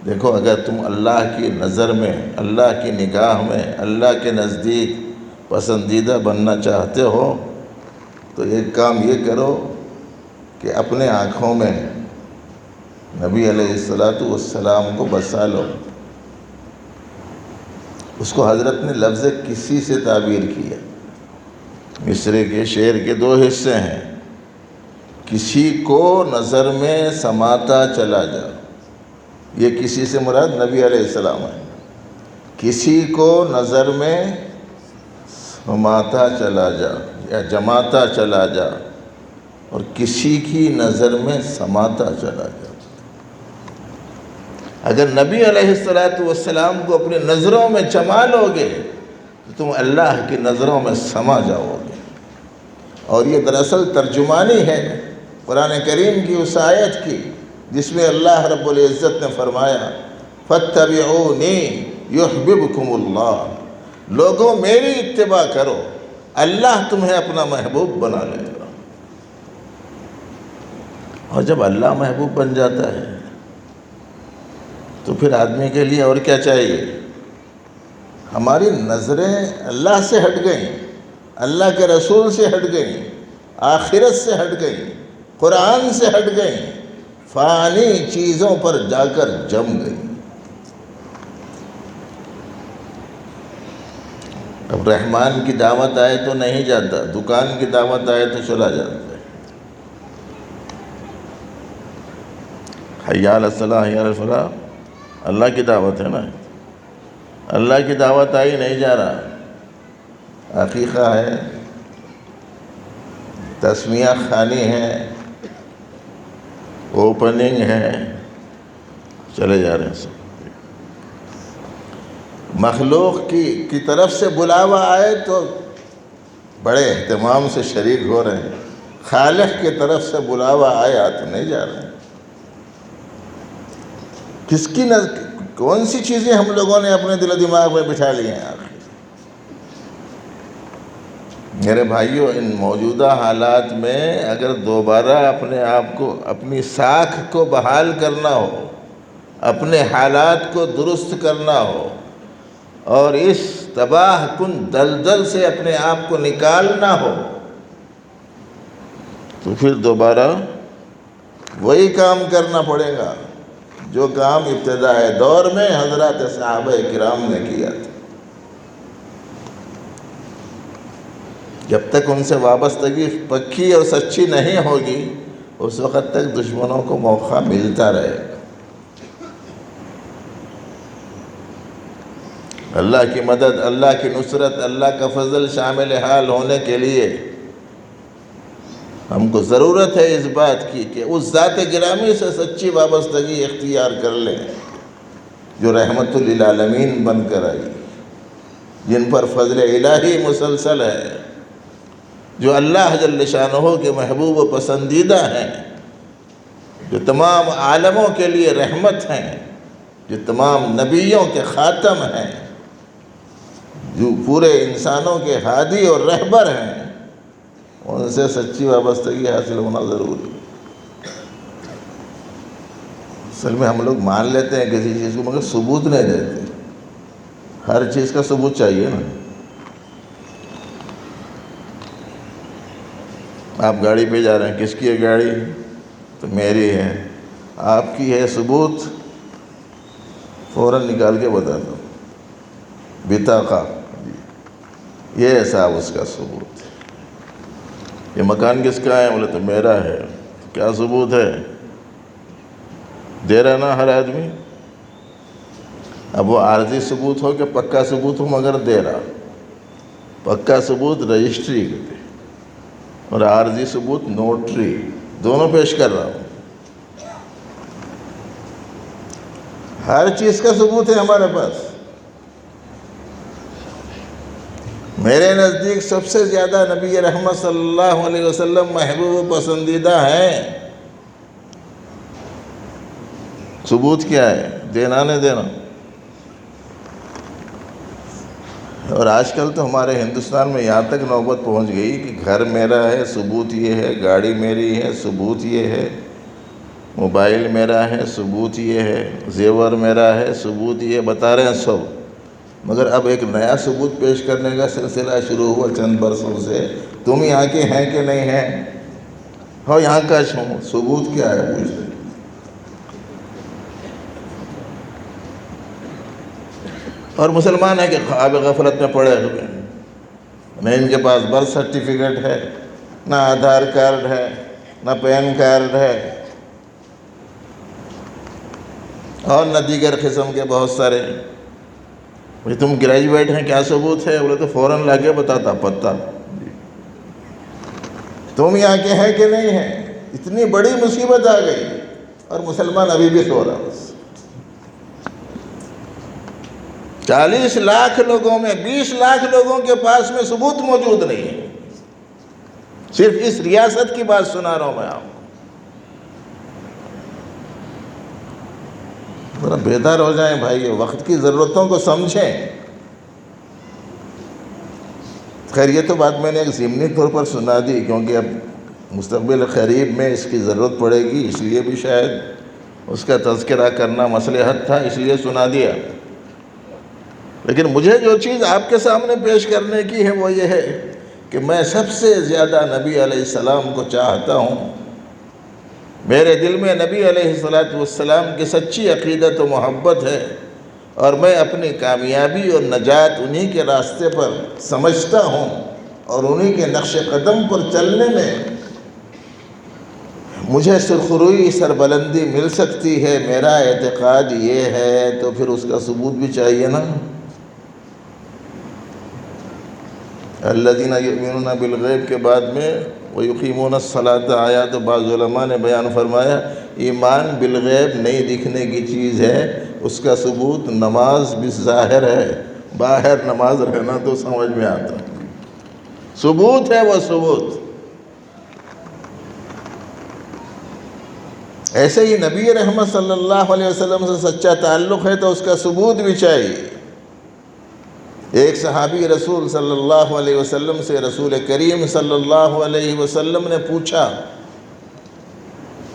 دیکھو اگر تم اللہ کی نظر میں، اللہ کی نگاہ میں، اللہ کے نزدیک پسندیدہ بننا چاہتے ہو تو ایک کام یہ کرو کہ اپنے آنکھوں میں نبی علیہ السلام کو بسا لو۔ اس کو حضرت نے لفظ کسی سے تعبیر کیا۔ مصرے کے شعر کے 2 حصے ہیں، کسی کو نظر میں سماتا چلا جا، یہ کسی سے مراد نبی علیہ السلام ہے، کسی کو نظر میں سماتا چلا جا یا جماتا چلا جا، اور کسی کی نظر میں سماتا چلا جا۔ اگر نبی علیہ السلام کو اپنی نظروں میں چما لو گے تو تم اللہ کی نظروں میں سما جاؤ گے۔ اور یہ دراصل ترجمانی ہے قرآن کریم کی اس آیت کی جس میں اللہ رب العزت نے فرمایا فَاتَّبِعُونِي يُحْبِبْكُمُ اللَّهُ، لوگوں میری اتباع کرو، اللہ تمہیں اپنا محبوب بنا لے گا۔ اور جب اللہ محبوب بن جاتا ہے تو پھر آدمی کے لیے اور کیا چاہیے؟ ہماری نظریں اللہ سے ہٹ گئیں، اللہ کے رسول سے ہٹ گئیں، آخرت سے ہٹ گئیں، قرآن سے ہٹ گئیں، فانی چیزوں پر جا کر جم گئیں۔ اب رحمان کی دعوت آئے تو نہیں جاتا، دکان کی دعوت آئے تو چلا جاتا ہے۔ حی علی الصلاح حی علی الفلاح اللہ کی دعوت ہے نا، اللہ کی دعوت آئی نہیں جا رہا، عقیقہ ہے، تسمیہ خوانی ہے، اوپننگ ہے، چلے جا رہے ہیں سب۔ مخلوق کی طرف سے بلاوا آئے تو بڑے اہتمام سے شریک ہو رہے ہیں، خالق کی طرف سے بلاوا آیا تو نہیں جا رہے ہیں۔ کس کی کون سی چیزیں ہم لوگوں نے اپنے دل و دماغ میں بٹھا لی ہیں آخر؟ میرے بھائیوں، ان موجودہ حالات میں اگر دوبارہ اپنے آپ کو، اپنی ساکھ کو بحال کرنا ہو، اپنے حالات کو درست کرنا ہو اور اس تباہ کن دلدل سے اپنے آپ کو نکالنا ہو تو پھر دوبارہ وہی کام کرنا پڑے گا جو کام ابتدائی دور میں حضرات صحابہ کرام نے کیا تھا۔ جب تک ان سے وابستگی پکی اور سچی نہیں ہوگی اس وقت تک دشمنوں کو موقع ملتا رہے گا۔ اللہ کی مدد، اللہ کی نصرت، اللہ کا فضل شامل حال ہونے کے لیے ہم کو ضرورت ہے اس بات کی کہ اس ذات گرامی سے سچی وابستگی اختیار کر لیں جو رحمت للعالمین بن کر آئی، جن پر فضل الہی مسلسل ہے، جو اللہ جل شانہ کے محبوب و پسندیدہ ہیں، جو تمام عالموں کے لیے رحمت ہیں، جو تمام نبیوں کے خاتم ہیں، جو پورے انسانوں کے ہادی اور رہبر ہیں، ان سے سچی وابستگی حاصل ہونا ضروری ہے۔ اصل میں ہم لوگ مان لیتے ہیں کسی چیز کو مگر ثبوت نہیں دیتے۔ ہر چیز کا ثبوت چاہیے نا۔ آپ گاڑی پہ جا رہے ہیں، کس کی ہے گاڑی؟ تو میری ہے۔ آپ کی ہے، ثبوت فوراً نکال کے بتا دو، بطاقہ، یہ ہے صاحب اس کا ثبوت۔ یہ مکان کس کا ہے؟ بولے تو میرا ہے۔ کیا ثبوت ہے؟ دے رہا نا ہر آدمی۔ اب وہ عارضی ثبوت ہو کہ پکا ثبوت ہو مگر دے رہا۔ پکا ثبوت رجسٹری کے اور عارضی ثبوت نوٹری، دونوں پیش کر رہا ہوں۔ ہر چیز کا ثبوت ہے ہمارے پاس۔ میرے نزدیک سب سے زیادہ نبی رحمت صلی اللہ علیہ وسلم محبوب و پسندیدہ ہیں۔ ثبوت کیا ہے؟ دینا نہیں دینا۔ اور آج کل تو ہمارے ہندوستان میں یہاں تک نوبت پہنچ گئی کہ گھر میرا ہے، ثبوت یہ ہے، گاڑی میری ہے، ثبوت یہ ہے، موبائل میرا ہے، ثبوت یہ ہے، زیور میرا ہے، ثبوت یہ بتا رہے ہیں سب۔ مگر اب ایک نیا ثبوت پیش کرنے کا سلسلہ شروع ہوا چند برسوں سے۔ تم یہاں کے ہیں کہ نہیں ہیں؟ ہاں یہاں کا ہوں۔ ثبوت کیا ہے پوچھ رہے؟ اور مسلمان ہے کہ خواب غفلت میں پڑے ہوئے ہیں، نہ ان کے پاس برتھ سرٹیفکیٹ ہے، نہ آدھار کارڈ ہے، نہ پین کارڈ ہے، اور نہ دیگر قسم کے بہت سارے۔ تم گریجویٹ ہیں، کیا ثبوت ہے؟ بولے تو فوراً لا کے بتاتا پتہ۔ تم یہاں کے ہیں کہ نہیں ہیں؟ اتنی بڑی مصیبت آ گئی اور مسلمان ابھی بھی سو رہا۔ 40 لاکھ لوگوں میں 20 لاکھ لوگوں کے پاس میں ثبوت موجود نہیں ہے۔ صرف اس ریاست کی بات سنا رہا ہوں میں آپ کو. ذرا بیدار ہو جائیں بھائی، وقت کی ضرورتوں کو سمجھیں. خیر یہ تو بات میں نے ایک ضمنی طور پر سنا دی، کیونکہ اب مستقبل قریب میں اس کی ضرورت پڑے گی، اس لیے بھی شاید اس کا تذکرہ کرنا مصلحت تھا، اس لیے سنا دیا. لیکن مجھے جو چیز آپ کے سامنے پیش کرنے کی ہے وہ یہ ہے کہ میں سب سے زیادہ نبی علیہ السلام کو چاہتا ہوں. میرے دل میں نبی علیہ السلام کی سچی عقیدت و محبت ہے، اور میں اپنی کامیابی اور نجات انہی کے راستے پر سمجھتا ہوں، اور انہی کے نقش قدم پر چلنے میں مجھے سرخروئی سربلندی مل سکتی ہے. میرا اعتقاد یہ ہے تو پھر اس کا ثبوت بھی چاہیے نا. الذین یؤمنون بالغیب کے بعد میں وَيُقِيمُونَ الصَّلَاةَ آیا تو بعض علماء نے بیان فرمایا ایمان بالغیب نہیں دکھنے کی چیز ہے، اس کا ثبوت نماز بالظاہر ہے. باہر نماز رہنا تو سمجھ میں آتا، ثبوت ہے وہ ثبوت. ایسے ہی نبی رحمت صلی اللہ علیہ وسلم سے سچا تعلق ہے تو اس کا ثبوت بھی چاہیے. ایک صحابی رسول صلی اللہ علیہ وسلم سے رسول کریم صلی اللہ علیہ وسلم نے پوچھا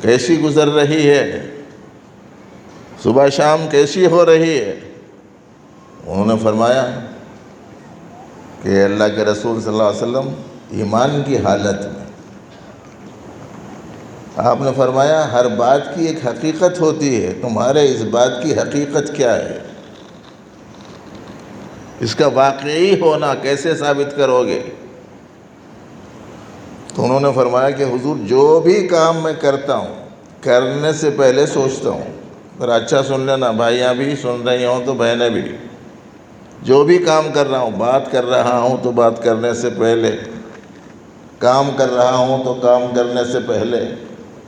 کیسی گزر رہی ہے، صبح شام کیسی ہو رہی ہے؟ انہوں نے فرمایا کہ اللہ کے رسول صلی اللہ علیہ وسلم ایمان کی حالت میں. آپ نے فرمایا ہر بات کی ایک حقیقت ہوتی ہے، تمہارے اس بات کی حقیقت کیا ہے؟ اس کا واقعی ہونا کیسے ثابت کرو گے؟ تو انہوں نے فرمایا کہ حضور جو بھی کام میں کرتا ہوں کرنے سے پہلے سوچتا ہوں. ذرا اچھا سن لینا، بھائیاں بھی سن رہی ہوں تو بہنیں بھی. جو بھی کام کر رہا ہوں، بات کر رہا ہوں تو بات کرنے سے پہلے، کام کر رہا ہوں تو کام کرنے سے پہلے،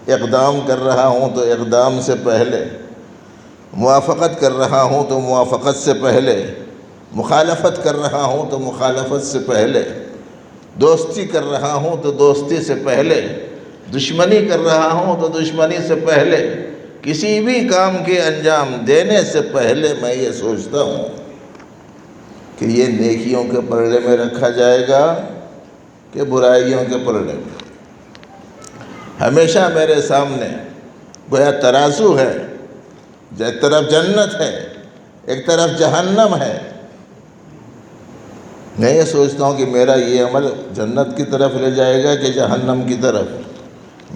اقدام کر رہا ہوں تو اقدام سے پہلے، موافقت کر رہا ہوں تو موافقت سے پہلے، مخالفت کر رہا ہوں تو مخالفت سے پہلے، دوستی کر رہا ہوں تو دوستی سے پہلے، دشمنی کر رہا ہوں تو دشمنی سے پہلے، کسی بھی کام کے انجام دینے سے پہلے میں یہ سوچتا ہوں کہ یہ نیکیوں کے پلڑے میں رکھا جائے گا کہ برائیوں کے پلڑے میں. ہمیشہ میرے سامنے گویا ترازو ہے، ایک طرف جنت ہے ایک طرف جہنم ہے. میں یہ سوچتا ہوں کہ میرا یہ عمل جنت کی طرف لے جائے گا کہ جہنم کی طرف،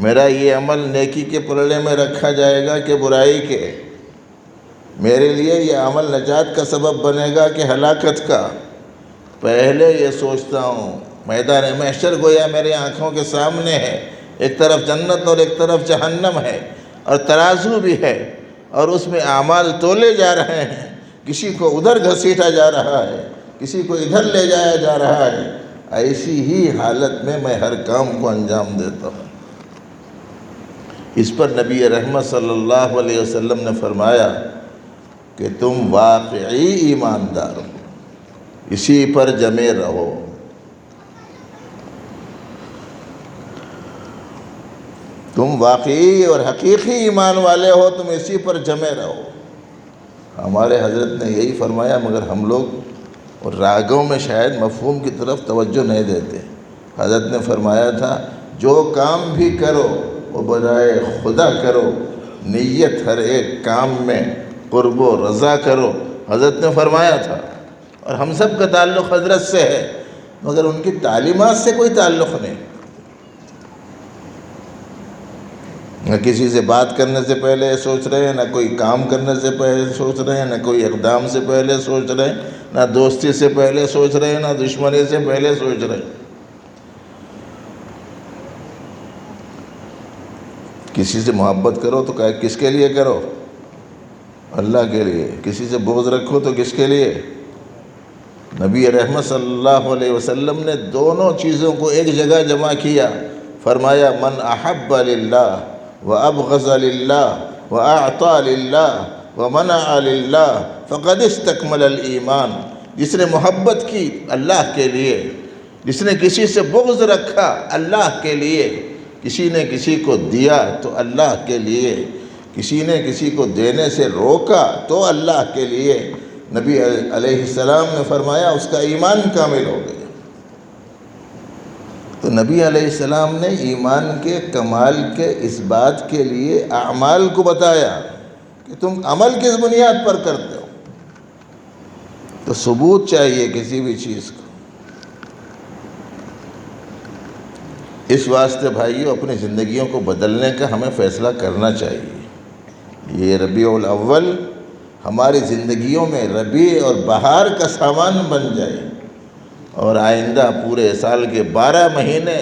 میرا یہ عمل نیکی کے پلڑے میں رکھا جائے گا کہ برائی کے، میرے لیے یہ عمل نجات کا سبب بنے گا کہ ہلاکت کا. پہلے یہ سوچتا ہوں. میدان محشر گویا میرے آنکھوں کے سامنے ہے، ایک طرف جنت اور ایک طرف جہنم ہے، اور ترازو بھی ہے، اور اس میں اعمال تولے جا رہے ہیں. کسی کو ادھر گھسیٹا جا رہا ہے، کسی کو ادھر لے جایا جا رہا ہے. ایسی ہی حالت میں میں ہر کام کو انجام دیتا ہوں. اس پر نبی رحمت صلی اللہ علیہ وسلم نے فرمایا کہ تم واقعی ایماندار ہو، اسی پر جمے رہو. تم واقعی اور حقیقی ایمان والے ہو، تم اسی پر جمے رہو. ہمارے حضرت نے یہی فرمایا، مگر ہم لوگ اور راگوں میں شاید مفہوم کی طرف توجہ نہیں دیتے. حضرت نے فرمایا تھا جو کام بھی کرو وہ برائے خدا کرو، نیت ہر ایک کام میں قرب و رضا کرو. حضرت نے فرمایا تھا، اور ہم سب کا تعلق حضرت سے ہے، مگر ان کی تعلیمات سے کوئی تعلق نہیں. نہ کسی سے بات کرنے سے پہلے سوچ رہے ہیں، نہ کوئی کام کرنے سے پہلے سوچ رہے ہیں، نہ کوئی اقدام سے پہلے سوچ رہے ہیں، نہ دوستی سے پہلے سوچ رہے ہیں، نہ دشمنی سے پہلے سوچ رہے ہیں. کسی سے محبت کرو تو کس کے لیے کرو؟ اللہ کے لیے. کسی سے بغض رکھو تو کس کے لیے؟ نبی رحمت صلی اللہ علیہ وسلم نے دونوں چیزوں کو ایک جگہ جمع کیا. فرمایا من احب للہ وابغض للہ واعطى للہ ومنع للہ فقد استکمل الایمان. جس نے محبت کی اللہ کے لیے جس نے کسی سے بغض رکھا اللہ کے لیے، کسی نے کسی کو دیا تو اللہ کے لیے، کسی نے کسی کو دینے سے روکا تو اللہ کے لیے، نبی علیہ السلام نے فرمایا اس کا ایمان کامل ہو گیا۔ تو نبی علیہ السلام نے ایمان کے کمال کے اس بات کے لیے اعمال کو بتایا کہ تم عمل کس بنیاد پر کرتے ہو۔ تو ثبوت چاہیے کسی بھی چیز کو۔ اس واسطے بھائیو اپنی زندگیوں کو بدلنے کا ہمیں فیصلہ کرنا چاہیے۔ یہ ربیع الاول ہماری زندگیوں میں ربیع اور بہار کا سامان بن جائے، اور آئندہ پورے سال کے 12 مہینے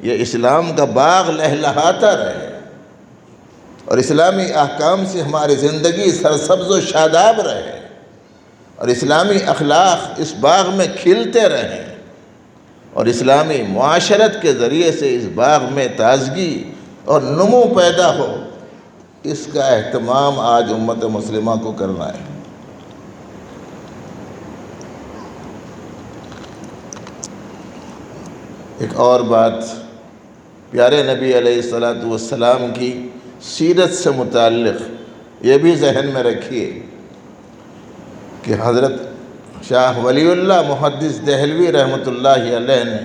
یہ اسلام کا باغ لہلہاتا رہے، اور اسلامی احکام سے ہماری زندگی سرسبز و شاداب رہے، اور اسلامی اخلاق اس باغ میں کھلتے رہیں، اور اسلامی معاشرت کے ذریعے سے اس باغ میں تازگی اور نمو پیدا ہو۔ اس کا اہتمام آج امت مسلمہ کو کرنا ہے۔ ایک اور بات، پیارے نبی علیہ السلام کی سیرت سے متعلق یہ بھی ذہن میں رکھیے کہ حضرت شاہ ولی اللہ محدث دہلوی رحمۃ اللہ علیہ نے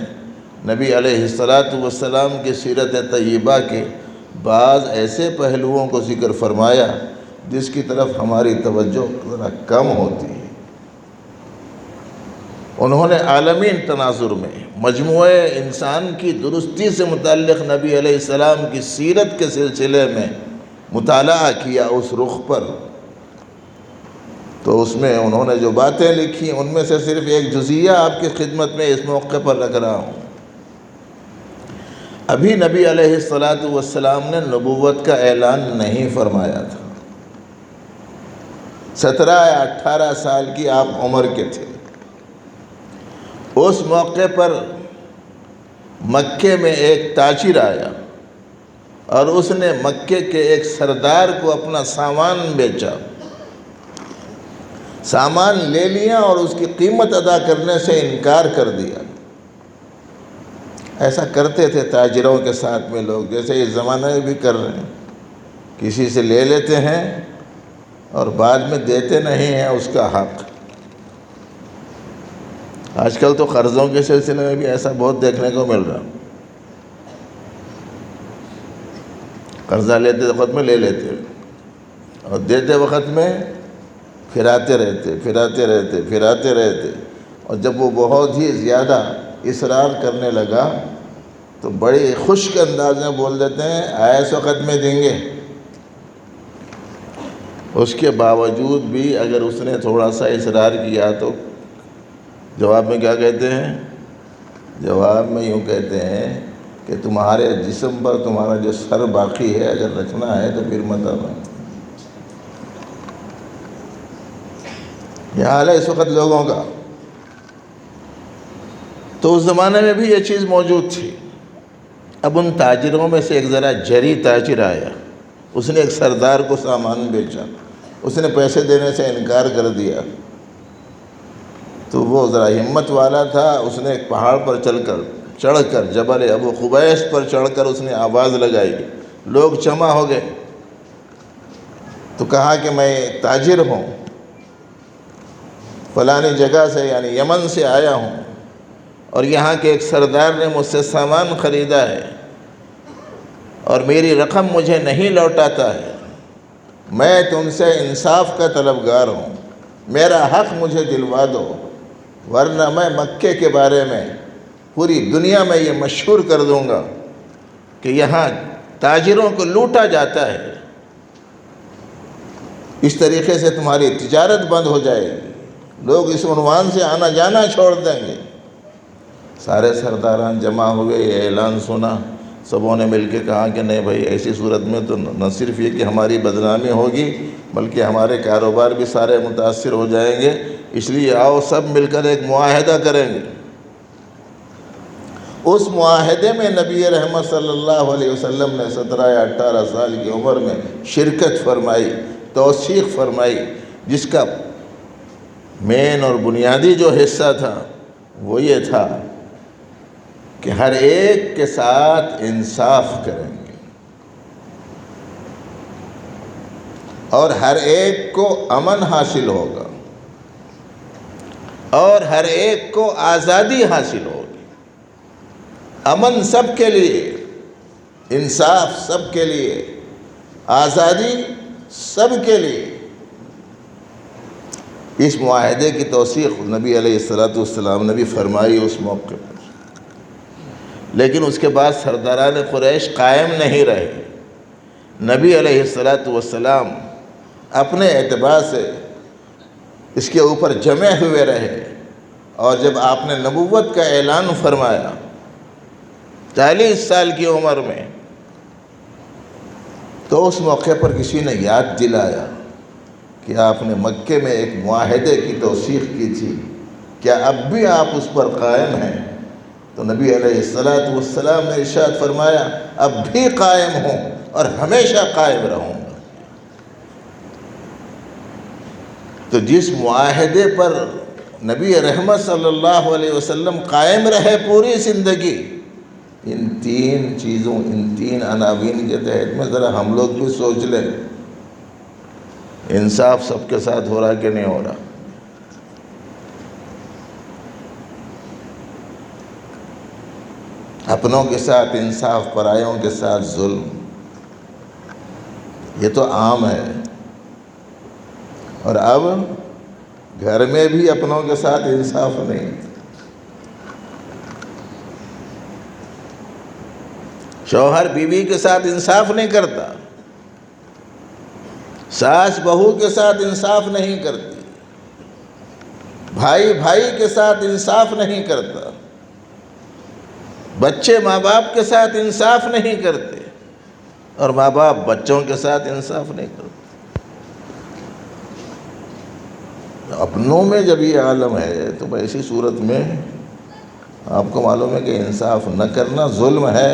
نبی علیہ السلام کی سیرت طیبہ کے بعض ایسے پہلوؤں کو ذکر فرمایا جس کی طرف ہماری توجہ ذرا کم ہوتی ہے۔ انہوں نے عالمین تناظر میں مجموعہ انسان کی درستی سے متعلق نبی علیہ السلام کی سیرت کے سلسلے میں مطالعہ کیا اس رخ پر، تو اس میں انہوں نے جو باتیں لکھی ان میں سے صرف ایک جزیہ آپ کی خدمت میں اس موقع پر رکھ رہا ہوں۔ ابھی نبی علیہ السلام نے نبوت کا اعلان نہیں فرمایا تھا، 17 یا 18 سال کی آپ عمر کے تھے۔ اس موقع پر مکے میں ایک تاجر آیا اور اس نے مکے کے ایک سردار کو اپنا سامان بیچا، سامان لے لیا اور اس کی قیمت ادا کرنے سے انکار کر دیا۔ ایسا کرتے تھے تاجروں کے ساتھ میں لوگ، جیسے اس زمانے میں بھی کر رہے ہیں، کسی سے لے لیتے ہیں اور بعد میں دیتے نہیں ہیں اس کا حق۔ آج کل تو قرضوں کے سلسلے میں بھی ایسا بہت دیکھنے کو مل رہا، قرضہ لیتے وقت میں لے لیتے اور دیتے وقت میں پھراتے رہتے، اور جب وہ بہت ہی زیادہ اصرار کرنے لگا تو بڑی خشک انداز میں بول دیتے ہیں ایس وقت میں دیں گے۔ اس کے باوجود بھی اگر اس نے تھوڑا سا اصرار کیا تو جواب میں کیا کہتے ہیں؟ جواب میں یوں کہتے ہیں کہ تمہارے جسم پر تمہارا جو سر باقی ہے اگر رکھنا ہے تو پھر مت آنا۔ یہ حال ہے اس وقت لوگوں کا۔ تو اس زمانے میں بھی یہ چیز موجود تھی۔ اب ان تاجروں میں سے ایک ذرا جری تاجر آیا، اس نے ایک سردار کو سامان بیچا، اس نے پیسے دینے سے انکار کر دیا۔ تو وہ ذرا ہمت والا تھا، اس نے ایک پہاڑ پر چڑھ کر جبل ابو قبیس پر چڑھ کر اس نے آواز لگائی، لوگ جمع ہو گئے۔ تو کہا کہ میں تاجر ہوں، فلانی جگہ سے یعنی یمن سے آیا ہوں، اور یہاں کے ایک سردار نے مجھ سے سامان خریدا ہے اور میری رقم مجھے نہیں لوٹاتا ہے۔ میں تم سے انصاف کا طلبگار ہوں، میرا حق مجھے دلوا دو، ورنہ میں مکے کے بارے میں پوری دنیا میں یہ مشہور کر دوں گا کہ یہاں تاجروں کو لوٹا جاتا ہے۔ اس طریقے سے تمہاری تجارت بند ہو جائے گی، لوگ اس عنوان سے آنا جانا چھوڑ دیں گے۔ سارے سرداران جمع ہو گئے، یہ اعلان سنا، سبوں نے مل کے کہا کہ نہیں بھائی، ایسی صورت میں تو نہ صرف یہ کہ ہماری بدنامی ہوگی بلکہ ہمارے کاروبار بھی سارے متاثر ہو جائیں گے، اس لیے آؤ سب مل کر ایک معاہدہ کریں گے۔ اس معاہدے میں نبی رحمت صلی اللہ علیہ وسلم نے 17 یا 18 سال کی عمر میں شرکت فرمائی، توثیق فرمائی، جس کا مین اور بنیادی جو حصہ تھا وہ یہ تھا کہ ہر ایک کے ساتھ انصاف کریں گے اور ہر ایک کو امن حاصل ہوگا اور ہر ایک کو آزادی حاصل ہوگی۔ امن سب کے لیے، انصاف سب کے لیے، آزادی سب کے لیے۔ اس معاہدے کی توثیق نبی علیہ السلام نے بھی فرمائی اس موقع پر، لیکن اس کے بعد سرداران قریش قائم نہیں رہے۔ نبی علیہ السلام اپنے اعتبار سے اس کے اوپر جمے ہوئے رہے، اور جب آپ نے نبوت کا اعلان فرمایا 40 سال کی عمر میں، تو اس موقع پر کسی نے یاد دلایا کہ آپ نے مکے میں ایک معاہدے کی توثیق کی تھی، کیا اب بھی آپ اس پر قائم ہیں؟ تو نبی علیہ السلام نے ارشاد فرمایا، اب بھی قائم ہوں اور ہمیشہ قائم رہوں گا۔ تو جس معاہدے پر نبی رحمت صلی اللہ علیہ وسلم قائم رہے پوری زندگی، ان تین چیزوں، ان تین عناوین کے تحت میں ذرا ہم لوگ بھی سوچ لیں، انصاف سب کے ساتھ ہو رہا کہ نہیں ہو رہا؟ اپنوں کے ساتھ انصاف، پرایوں کے ساتھ ظلم، یہ تو عام ہے۔ اور اب گھر میں بھی اپنوں کے ساتھ انصاف نہیں۔ شوہر بیوی کے ساتھ انصاف نہیں کرتا، ساس بہو کے ساتھ انصاف نہیں کرتی، بھائی بھائی کے ساتھ انصاف نہیں کرتا، بچے ماں باپ کے ساتھ انصاف نہیں کرتے، اور ماں باپ بچوں کے ساتھ انصاف نہیں کرتے۔ اپنوں میں جب یہ عالم ہے تو ایسی صورت میں آپ کو معلوم ہے کہ انصاف نہ کرنا ظلم ہے،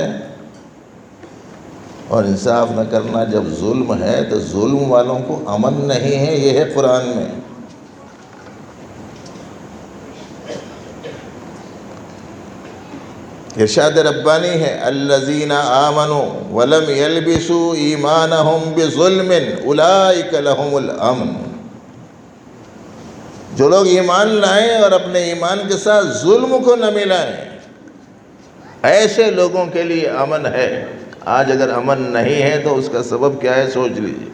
اور انصاف نہ کرنا جب ظلم ہے تو ظلم والوں کو امن نہیں ہے، یہ ہے قرآن میں۔ ارشاد ربانی ہے، الذین آمنوا ولم یلبسوا ایمانہم بظلم اولئک لہم الامن۔ جو لوگ ایمان لائیں اور اپنے ایمان کے ساتھ ظلم کو نہ ملائیں، ایسے لوگوں کے لیے امن ہے۔ آج اگر امن نہیں ہے تو اس کا سبب کیا ہے، سوچ لیجیے۔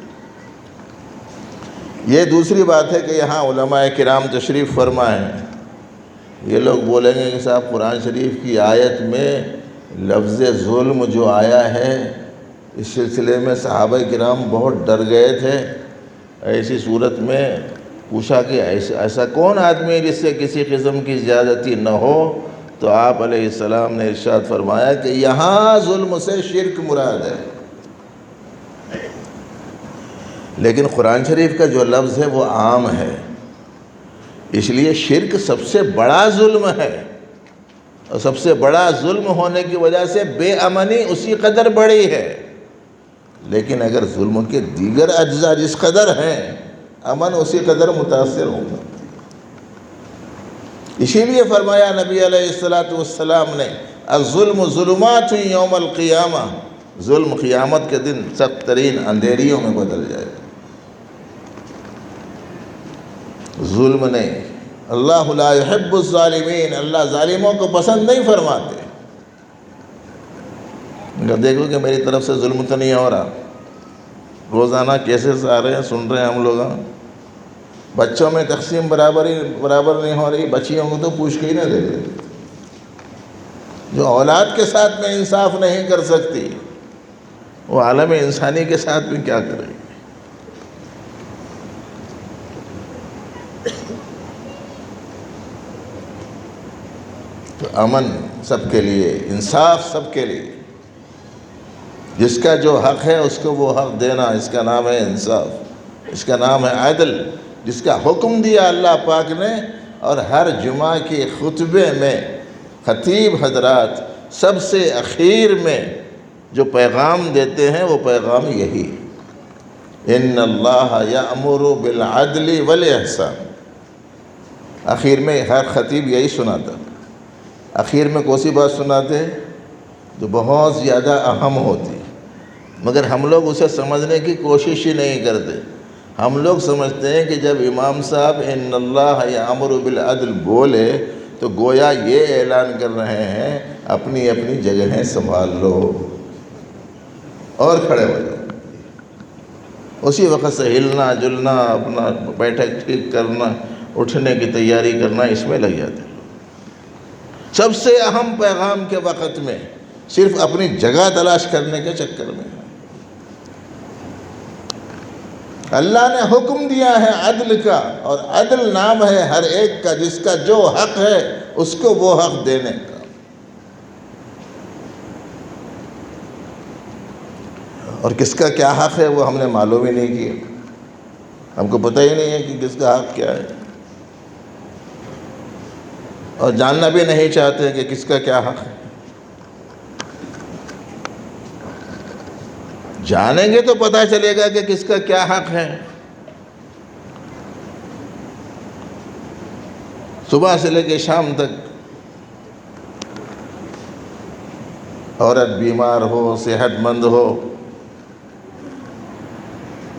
یہ دوسری بات ہے کہ یہاں علماء کرام تشریف فرما ہیں۔ یہ لوگ بولیں گے کہ صاحب قرآن شریف کی آیت میں لفظ ظلم جو آیا ہے، اس سلسلے میں صحابہ کرام بہت ڈر گئے تھے۔ ایسی صورت میں پوچھا کہ ایسا کون آدمی ہے جس سے کسی قسم کی زیادتی نہ ہو؟ تو آپ علیہ السلام نے ارشاد فرمایا کہ یہاں ظلم سے شرک مراد ہے، لیکن قرآن شریف کا جو لفظ ہے وہ عام ہے، اس لیے شرک سب سے بڑا ظلم ہے، اور سب سے بڑا ظلم ہونے کی وجہ سے بے امنی اسی قدر بڑی ہے۔ لیکن اگر ظلم کے دیگر اجزاء جس قدر ہیں، امن اسی قدر متاثر ہوگا۔ اسی لیے فرمایا نبی علیہ السلام نے، الظلم ظلمات یوم القیامہ، ظلم قیامت کے دن سخت ترین اندھیریوں میں بدل جائے گا۔ ظلم نہیں، اللہ لا يحب الظالمین، اللہ ظالموں کو پسند نہیں فرماتے۔ اگر دیکھو کہ میری طرف سے ظلم تو نہیں ہو رہا، روزانہ کیسز آ رہے ہیں، سن رہے ہیں ہم لوگ، بچوں میں تقسیم برابر نہیں ہو رہی، بچیوں کو تو پوچھ کے ہی نہ دے دے۔ جو اولاد کے ساتھ میں انصاف نہیں کر سکتی، وہ عالم انسانی کے ساتھ بھی کیا کرے گی؟ تو امن سب کے لیے، انصاف سب کے لیے، جس کا جو حق ہے اس کو وہ حق دینا، اس کا نام ہے انصاف، اس کا نام ہے عدل، جس کا حکم دیا اللہ پاک نے۔ اور ہر جمعہ کے خطبے میں خطیب حضرات سب سے اخیر میں جو پیغام دیتے ہیں وہ پیغام یہی، ان اللہ یأمر بالعدل والاحسان۔ آخر میں ہر خطیب یہی سناتا، آخر میں کوئی سی بات سناتے جو بہت زیادہ اہم ہوتی، مگر ہم لوگ اسے سمجھنے کی کوشش ہی نہیں کرتے۔ ہم لوگ سمجھتے ہیں کہ جب امام صاحب ان اللہ یامر بالعدل بولے تو گویا یہ اعلان کر رہے ہیں اپنی اپنی جگہیں سنبھال لو اور کھڑے ہو جاؤ۔ اسی وقت سے ہلنا جلنا، اپنا بیٹھک ٹھیک کرنا، اٹھنے کی تیاری کرنا، اس میں لگ جاتے ہیں۔ سب سے اہم پیغام کے وقت میں صرف اپنی جگہ تلاش کرنے کے چکر میں۔ اللہ نے حکم دیا ہے عدل کا، اور عدل نام ہے ہر ایک کا جس کا جو حق ہے اس کو وہ حق دینے کا۔ اور کس کا کیا حق ہے وہ ہم نے معلوم ہی نہیں کیا، ہم کو پتہ ہی نہیں ہے کہ کس کا حق کیا ہے، اور جاننا بھی نہیں چاہتے کہ کس کا کیا حق ہے۔ جانیں گے تو پتہ چلے گا کہ کس کا کیا حق ہے۔ صبح سے لے کے شام تک عورت بیمار ہو، صحت مند ہو،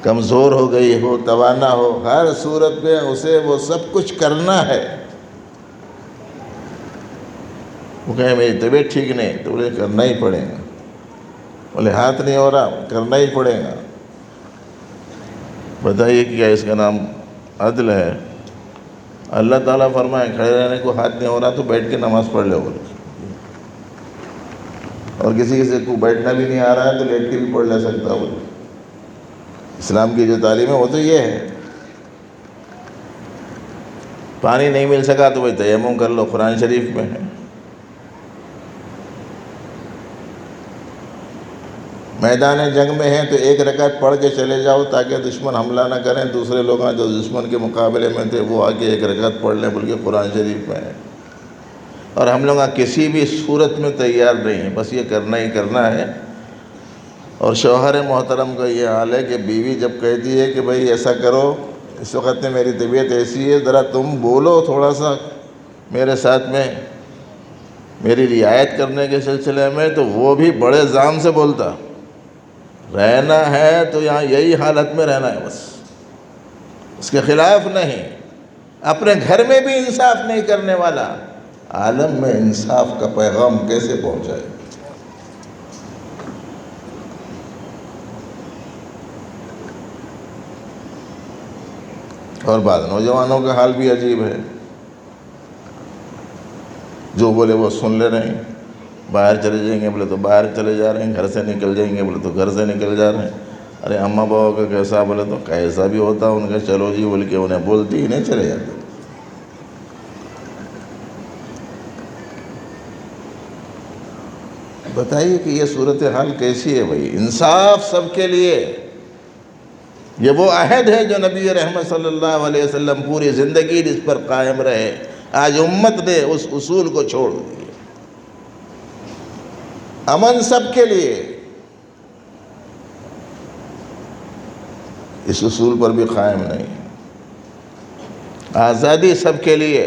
کمزور ہو گئی ہو، توانا ہو، ہر صورت میں اسے وہ سب کچھ کرنا ہے۔ وہ کہیں میری طبیعت ٹھیک نہیں، تو بولے کرنا ہی پڑے گا۔ بولے ہاتھ نہیں ہو رہا، کرنا ہی پڑے گا۔ بتائیے کیا اس کا نام عدل ہے؟ اللہ تعالیٰ فرمائے کھڑے رہنے کو ہاتھ نہیں ہو رہا تو بیٹھ کے نماز پڑھ لے بولے، اور کسی کو بیٹھنا بھی نہیں آ رہا ہے تو لیٹ کے بھی پڑھ لے سکتا بولے۔ اسلام کی جو تعلیم ہے وہ تو یہ ہے۔ پانی نہیں مل سکا تو بھائی تیمم کر لو، قرآن شریف میں ہے۔ میدان جنگ میں ہیں تو ایک رکعت پڑھ کے چلے جاؤ تاکہ دشمن حملہ نہ کریں، دوسرے لوگ جو دشمن کے مقابلے میں تھے وہ آگے ایک رکعت پڑھ لیں، بلکہ قرآن شریف میں ہے۔ اور ہم لوگ کسی بھی صورت میں تیار نہیں ہیں، بس یہ کرنا ہی کرنا ہے۔ اور شوہر محترم کا یہ حال ہے کہ بیوی جب کہتی ہے کہ بھائی ایسا کرو، اس وقت میں میری طبیعت ایسی ہے، ذرا تم بولو تھوڑا سا میرے ساتھ میں میری رعایت کرنے کے سلسلے میں، تو وہ بھی بڑے زام سے بولتا رہنا ہے تو یہاں یہی حالت میں رہنا ہے، بس اس کے خلاف نہیں۔ اپنے گھر میں بھی انصاف نہیں کرنے والا، عالم میں انصاف کا پیغام کیسے پہنچائے؟ اور بعض نوجوانوں کا حال بھی عجیب ہے، جو بولے وہ سن لے رہے ہیں۔ باہر چلے جائیں گے بولے تو باہر چلے جا رہے ہیں، گھر سے نکل جائیں گے بولے تو گھر سے نکل جا رہے ہیں۔ ارے اماں بابا کا کیسا بولے تو کیسا بھی ہوتا ان کا، چلو جی بول کے انہیں بولتی ہی نہیں چلے جاتے۔ بتائیے کہ یہ صورتحال کیسی ہے بھائی؟ انصاف سب کے لیے، یہ وہ عہد ہے جو نبی رحمت صلی اللہ علیہ وسلم پوری زندگی اس پر قائم رہے۔ آج امت نے اس اصول کو چھوڑ دیا۔ امن سب کے لیے، اس اصول پر بھی قائم نہیں۔ آزادی سب کے لیے،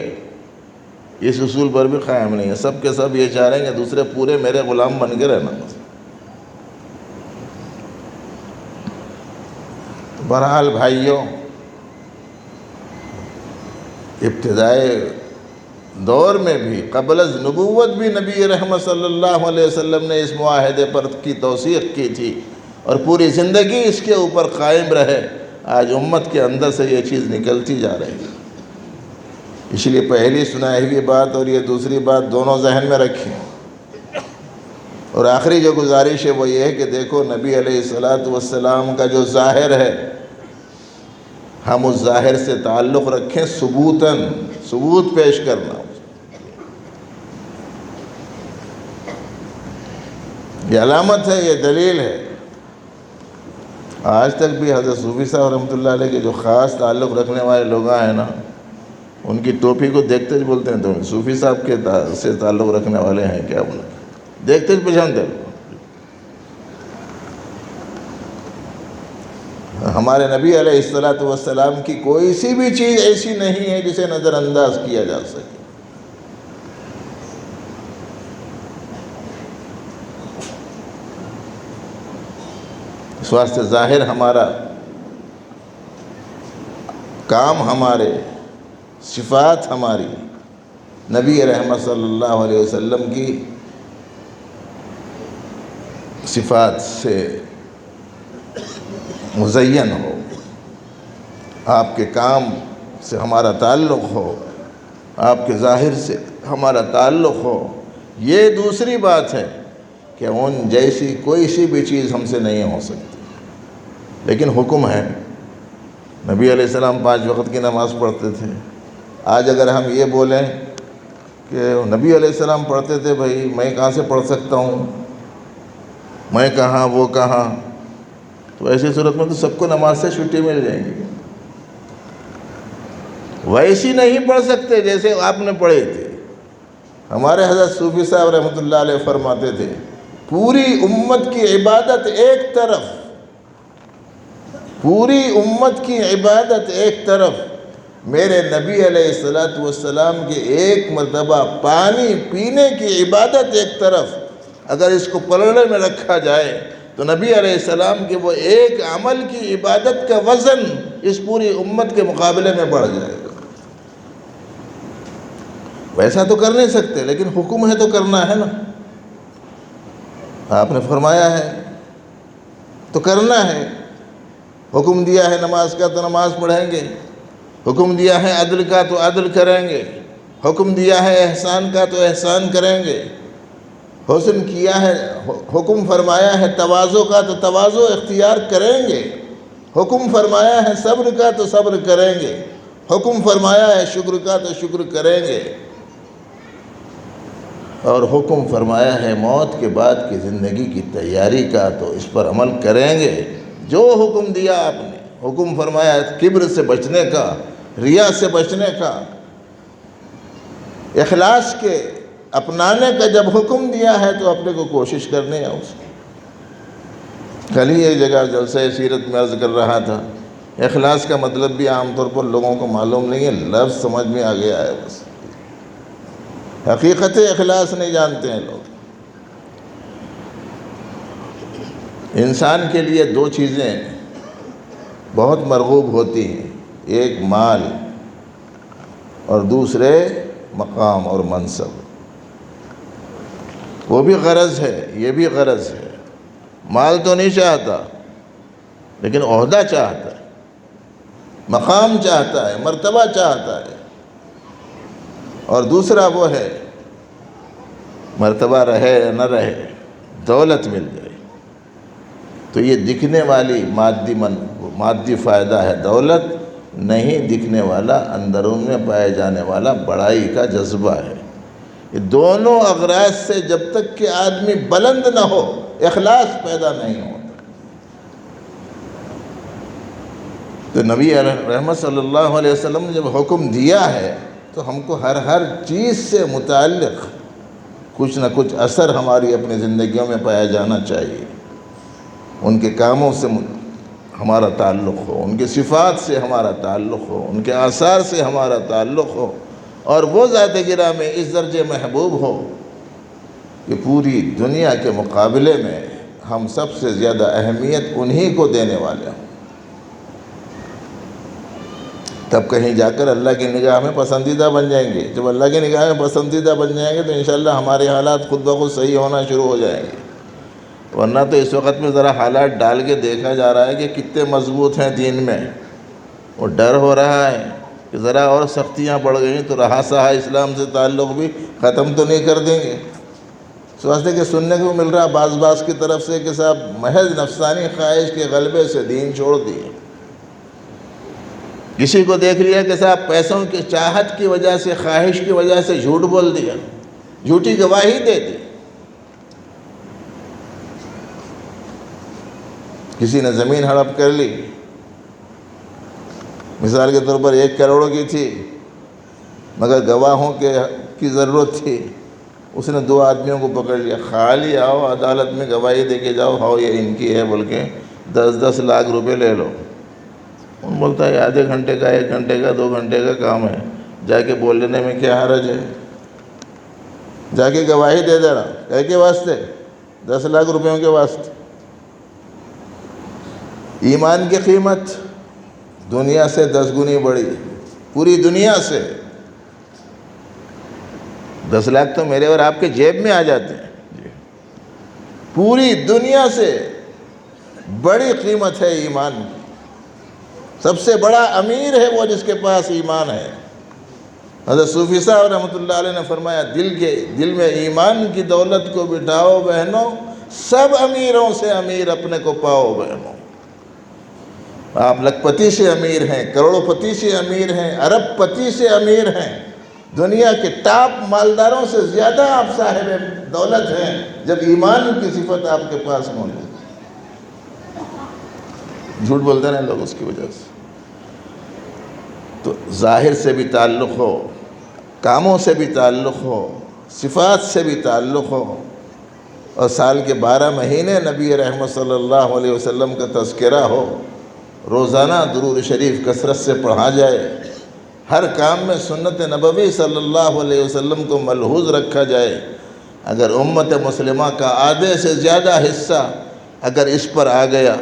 اس اصول پر بھی قائم نہیں ہے۔ سب کے سب یہ چاہ رہے ہیں کہ دوسرے پورے میرے غلام بن کے رہنا۔ بہرحال بھائیوں، ابتدائے دور میں بھی قبل از نبوت بھی نبی رحمت صلی اللہ علیہ وسلم نے اس معاہدے پر کی توثیق کی تھی، اور پوری زندگی اس کے اوپر قائم رہے۔ آج امت کے اندر سے یہ چیز نکلتی جا رہی ہے۔ اس لیے پہلی سنائی ہوئی بات اور یہ دوسری بات دونوں ذہن میں رکھیں۔ اور آخری جو گزارش ہے وہ یہ ہے کہ دیکھو نبی علیہ السلام کا جو ظاہر ہے، ہم اس ظاہر سے تعلق رکھیں، ثبوت پیش کرنا۔ یہ علامت ہے، یہ دلیل ہے۔ آج تک بھی حضرت صوفی صاحب رحمۃ اللہ علیہ کے جو خاص تعلق رکھنے والے لوگ ہیں نا، ان کی ٹوپی کو دیکھتے ہی بولتے ہیں تو صوفی صاحب کے سے تعلق رکھنے والے ہیں کیا، بولے دیکھتے ہی پہچانتے۔ ہمارے نبی علیہ السلام کی کوئی سی بھی چیز ایسی نہیں ہے جسے نظر انداز کیا جا سکے۔ اس واسطے ظاہر ہمارا، کام ہمارے، صفات ہماری نبی رحمت صلی اللہ علیہ وسلم کی صفات سے مزین ہو، آپ کے کام سے ہمارا تعلق ہو، آپ کے ظاہر سے ہمارا تعلق ہو۔ یہ دوسری بات ہے کہ ان جیسی کوئی سی بھی چیز ہم سے نہیں ہو سکتی، لیکن حکم ہے۔ نبی علیہ السلام 5 وقت کی نماز پڑھتے تھے۔ آج اگر ہم یہ بولیں کہ نبی علیہ السلام پڑھتے تھے، بھائی میں کہاں سے پڑھ سکتا ہوں، میں کہاں وہ کہاں، تو ایسی صورت میں تو سب کو نماز سے چھٹی مل جائے گی۔ ویسی نہیں پڑھ سکتے جیسے آپ نے پڑھے تھے۔ ہمارے حضرت صوفی صاحب رحمۃ اللہ علیہ فرماتے تھے، پوری امت کی عبادت ایک طرف، پوری امت کی عبادت ایک طرف، میرے نبی علیہ السلام کے ایک مرتبہ پانی پینے کی عبادت ایک طرف۔ اگر اس کو پلڑے میں رکھا جائے تو نبی علیہ السلام کے وہ ایک عمل کی عبادت کا وزن اس پوری امت کے مقابلے میں بڑھ جائے گا۔ ویسا تو کر نہیں سکتے، لیکن حکم ہے تو کرنا ہے نا۔ آپ نے فرمایا ہے تو کرنا ہے۔ حکم دیا ہے نماز کا تو نماز پڑھیں گے، حکم دیا ہے عدل کا تو عدل کریں گے، حکم دیا ہے احسان کا تو احسان کریں گے، حسن کیا ہے، حکم فرمایا ہے تواضع کا تو تواضع اختیار کریں گے، حکم فرمایا ہے صبر کا تو صبر کریں گے، حکم فرمایا ہے شکر کا تو شکر کریں گے، اور حکم فرمایا ہے موت کے بعد کی زندگی کی تیاری کا تو اس پر عمل کریں گے۔ جو حکم دیا آپ نے، حکم فرمایا ہے کبر سے بچنے کا، ریا سے بچنے کا، اخلاص کے اپنانے کا جب حکم دیا ہے تو اپنے کو کوشش کرنے ہے اس کی۔ کل ہی ایک جگہ جلسہ سیرت میں عرض کر رہا تھا، اخلاص کا مطلب بھی عام طور پر لوگوں کو معلوم نہیں ہے، لفظ سمجھ میں آ گیا ہے بس، حقیقت اخلاص نہیں جانتے ہیں لوگ۔ انسان کے لیے 2 چیزیں بہت مرغوب ہوتی ہیں، ایک مال اور دوسرے مقام اور منصب۔ وہ بھی غرض ہے، یہ بھی غرض ہے۔ مال تو نہیں چاہتا لیکن عہدہ چاہتا ہے، مقام چاہتا ہے، مرتبہ چاہتا ہے، اور دوسرا وہ ہے مرتبہ رہے یا نہ رہے، دولت مل جائے۔ تو یہ دکھنے والی مادی فائدہ ہے دولت، نہیں دکھنے والا اندرون میں پائے جانے والا بڑائی کا جذبہ ہے۔ یہ دونوں اغراض سے جب تک کہ آدمی بلند نہ ہو، اخلاص پیدا نہیں ہوتا۔ تو نبی رحمت صلی اللہ علیہ وسلم نے جب حکم دیا ہے تو ہم کو ہر چیز سے متعلق کچھ نہ کچھ اثر ہماری اپنی زندگیوں میں پایا جانا چاہیے۔ ان کے کاموں سے ہمارا تعلق ہو، ان کی صفات سے ہمارا تعلق ہو، ان کے آثار سے ہمارا تعلق ہو، اور وہ ذات گرامی اس درجے محبوب ہو کہ پوری دنیا کے مقابلے میں ہم سب سے زیادہ اہمیت انہی کو دینے والے ہوں۔ تب کہیں جا کر اللہ کی نگاہ میں پسندیدہ بن جائیں گے۔ جب اللہ کی نگاہ میں پسندیدہ بن جائیں گے تو انشاءاللہ ہمارے حالات خود بخود صحیح ہونا شروع ہو جائیں گے۔ ورنہ تو اس وقت میں ذرا حالات ڈال کے دیکھا جا رہا ہے کہ کتنے مضبوط ہیں دین میں، اور ڈر ہو رہا ہے کہ ذرا اور سختیاں بڑھ گئیں تو رہا سہا اسلام سے تعلق بھی ختم تو نہیں کر دیں گے۔ اس واسطے کہ سننے کو مل رہا بعض کی طرف سے کہ صاحب محض نفسانی خواہش کے غلبے سے دین چھوڑ دیے۔ کسی کو دیکھ لیا کہ صاحب پیسوں کی چاہت کی وجہ سے، خواہش کی وجہ سے جھوٹ بول دیا، جھوٹی گواہی دے دی۔ کسی نے زمین ہڑپ کر لی، مثال کے طور پر 1 کروڑ کی تھی، مگر گواہوں کی ضرورت تھی، اس نے 2 آدمیوں کو پکڑ لیا، خالی آؤ عدالت میں گواہی دے کے جاؤ، ہاؤ یہ ان کی ہے بول کے 10 لاکھ روپے لے لو۔ ان بولتا ہے آدھے گھنٹے کا، 1 گھنٹے کا، 2 گھنٹے کا کام ہے، جا کے بول لینے میں کیا حرج ہے، جا کے گواہی دے دینا۔ کہے کے واسطے 10 لاکھ روپیوں کے واسطے۔ ایمان کی قیمت دنیا سے 10 گنی بڑی، پوری دنیا سے 10 لاکھ تو میرے اور آپ کے جیب میں آ جاتے ہیں، پوری دنیا سے بڑی قیمت ہے ایمان کی۔ سب سے بڑا امیر ہے وہ جس کے پاس ایمان ہے۔ حضرت صوفی صاحب رحمۃ اللہ علیہ نے فرمایا، دل میں ایمان کی دولت کو بٹھاؤ بہنوں، سب امیروں سے امیر اپنے کو پاؤ بہنوں۔ آپ لکھ پتی سے امیر ہیں، کروڑ پتی سے امیر ہیں، ارب پتی سے امیر ہیں، دنیا کے ٹاپ مالداروں سے زیادہ آپ صاحب دولت ہیں، جب ایمان کی صفت آپ کے پاس موجود ہے۔ جھوٹ بولتے ہیں لوگ اس کی وجہ سے۔ تو ظاہر سے بھی تعلق ہو، کاموں سے بھی تعلق ہو، صفات سے بھی تعلق ہو، اور سال کے 12 مہینے نبی رحمت صلی اللہ علیہ وسلم کا تذکرہ ہو، روزانہ درود شریف کثرت سے پڑھا جائے، ہر کام میں سنت نبوی صلی اللہ علیہ وسلم کو ملحوظ رکھا جائے۔ اگر امت مسلمہ کا آدھے سے زیادہ حصہ اگر اس پر آ گیا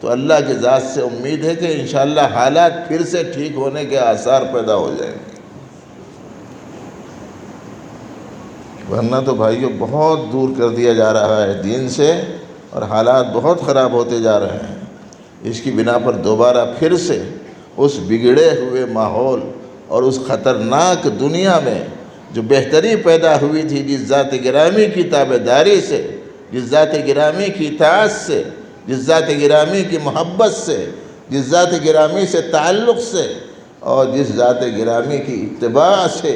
تو اللہ کی ذات سے امید ہے کہ انشاءاللہ حالات پھر سے ٹھیک ہونے کے آثار پیدا ہو جائیں گے۔ ورنہ تو بھائیوں بہت دور کر دیا جا رہا ہے دین سے، اور حالات بہت خراب ہوتے جا رہے ہیں۔ اس کی بنا پر دوبارہ پھر سے اس بگڑے ہوئے ماحول اور اس خطرناک دنیا میں جو بہتری پیدا ہوئی تھی، جس ذات گرامی کی تابعداری سے، جس ذات گرامی کی اطاعت سے، جس ذات گرامی کی محبت سے، جس ذات گرامی سے تعلق سے، اور جس ذات گرامی کی اتباع سے،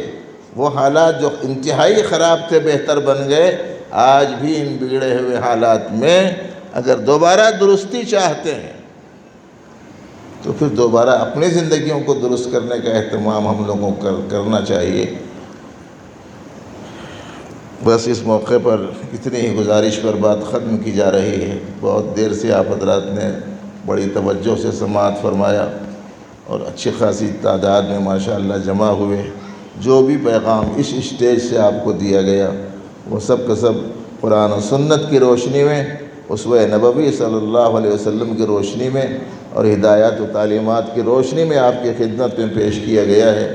وہ حالات جو انتہائی خراب تھے بہتر بن گئے۔ آج بھی ان بگڑے ہوئے حالات میں اگر دوبارہ درستی چاہتے ہیں تو پھر دوبارہ اپنی زندگیوں کو درست کرنے کا اہتمام ہم لوگوں کو کرنا چاہیے۔ بس اس موقع پر اتنی ہی گزارش پر بات ختم کی جا رہی ہے۔ بہت دیر سے آپ حضرات نے بڑی توجہ سے سماعت فرمایا، اور اچھی خاصی تعداد میں ماشاءاللہ جمع ہوئے۔ جو بھی پیغام اس اسٹیج سے آپ کو دیا گیا وہ سب کا سب قرآن و سنت کی روشنی میں، اسوہ نبوی صلی اللہ علیہ وسلم کی روشنی میں، اور ہدایات و تعلیمات کی روشنی میں آپ کی خدمت میں پیش کیا گیا ہے۔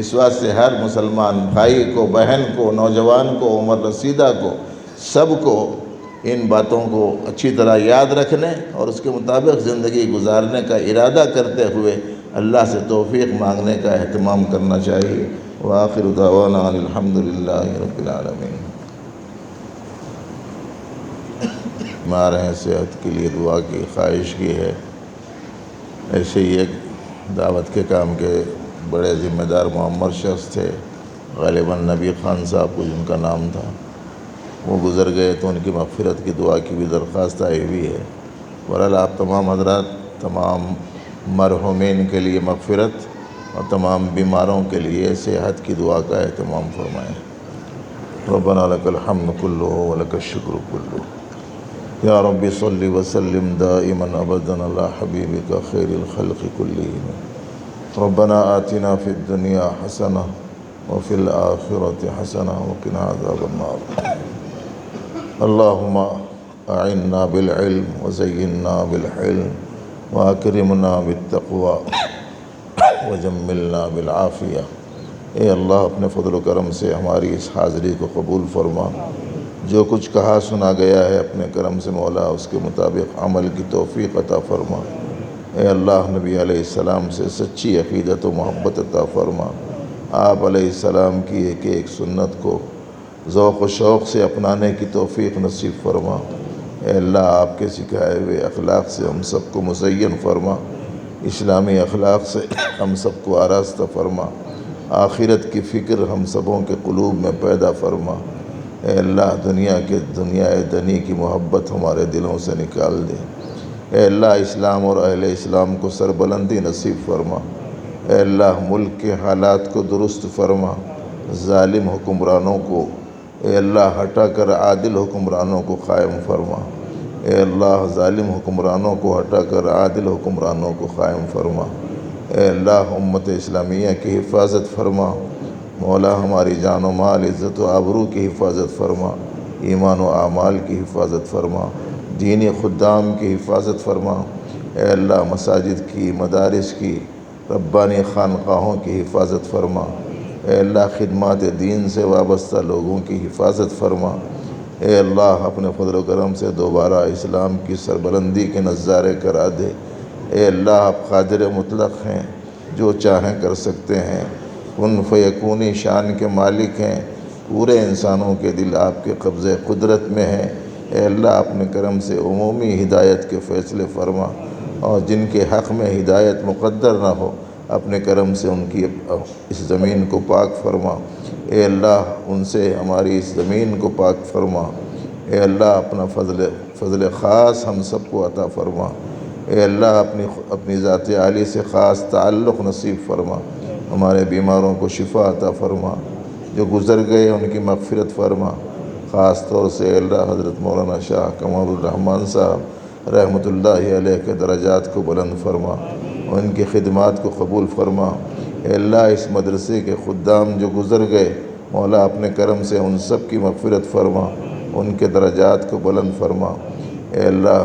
اس واسطے ہر مسلمان بھائی کو، بہن کو، نوجوان کو، عمر رسیدہ کو، سب کو ان باتوں کو اچھی طرح یاد رکھنے اور اس کے مطابق زندگی گزارنے کا ارادہ کرتے ہوئے اللہ سے توفیق مانگنے کا اہتمام کرنا چاہیے۔ وآخر دعوانا ان الحمدللہ رب العالمین۔ ہمارے صحت کے لیے دعا کی خواہش کی ہے۔ ایسے ہی ایک دعوت کے کام کے بڑے ذمہ دار معمر شخص تھے، غالباً نبی خان صاحب کو جن کا نام تھا، وہ گزر گئے، تو ان کی مغفرت کی دعا کی بھی درخواست آئی ہوئی ہے۔ بہرحال آپ تمام حضرات تمام مرحومین کے لیے مغفرت اور تمام بیماروں کے لیے صحت کی دعا کا اہتمام فرمائیں۔ ربنا لک الحمد کلہ ولک الشکر کلہ، یا رب صلی وسلم دائما ابدا علی حبیبک خیر الخلق کلہم۔ ربنا آتنا فی الدنیا حسنہ وفی الآخرۃ حسنہ وقنا عذاب النار۔ اللہم اعنا بالعلم وزیننا بالحلم واکرمنا بالتقوی وجملنا بالعافیہ۔ اے اللہ اپنے فضل و کرم سے ہماری اس حاضری کو قبول فرما۔ جو کچھ کہا سنا گیا ہے اپنے کرم سے مولا اس کے مطابق عمل کی توفیق عطا فرما۔ اے اللہ نبی علیہ السلام سے سچی عقیدت و محبت عطا فرما۔ آپ علیہ السلام کی ایک ایک سنت کو ذوق و شوق سے اپنانے کی توفیق نصیب فرما۔ اے اللہ آپ کے سکھائے ہوئے اخلاق سے ہم سب کو مزین فرما، اسلامی اخلاق سے ہم سب کو آراستہ فرما، آخرت کی فکر ہم سبوں کے قلوب میں پیدا فرما۔ اے اللہ دنیا دنی کی محبت ہمارے دلوں سے نکال دے۔ اے اللہ اسلام اور اہل اسلام کو سربلندی نصیب فرما۔ اے اللہ ملک کے حالات کو درست فرما، ظالم حکمرانوں کو اے اللہ ہٹا کر عادل حکمرانوں کو قائم فرما۔ اے اللہ ظالم حکمرانوں کو ہٹا کر عادل حکمرانوں کو قائم فرما۔ اے اللہ امت اسلامیہ کی حفاظت فرما۔ مولا ہماری جان و مال، عزت و آبرو کی حفاظت فرما، ایمان و اعمال کی حفاظت فرما، دینی خدام کی حفاظت فرما۔ اے اللہ مساجد کی، مدارس کی، ربانی خانقاہوں کی حفاظت فرما۔ اے اللہ خدمات دین سے وابستہ لوگوں کی حفاظت فرما۔ اے اللہ اپنے فضل و کرم سے دوبارہ اسلام کی سربلندی کے نظارے کرا دے۔ اے اللہ آپ قادر مطلق ہیں، جو چاہیں کر سکتے ہیں، کن فیکونی شان کے مالک ہیں، پورے انسانوں کے دل آپ کے قبضے قدرت میں ہیں۔ اے اللہ اپنے کرم سے عمومی ہدایت کے فیصلے فرما، اور جن کے حق میں ہدایت مقدر نہ ہو اپنے کرم سے ان کی اس زمین کو پاک فرما۔ اے اللہ ان سے ہماری اس زمین کو پاک فرما۔ اے اللہ اپنا فضل خاص ہم سب کو عطا فرما۔ اے اللہ اپنی ذات عالی سے خاص تعلق نصیب فرما۔ ہمارے بیماروں کو شفا عطا فرما، جو گزر گئے ان کی مغفرت فرما۔ خاص طور سے اے اللہ حضرت مولانا شاہ کمال الرحمن صاحب رحمۃ اللہ علیہ کے درجات کو بلند فرما، اور ان کی خدمات کو قبول فرما۔ اے اللہ اس مدرسے کے خدام جو گزر گئے، مولا اپنے کرم سے ان سب کی مغفرت فرما، ان کے درجات کو بلند فرما۔ اے اللہ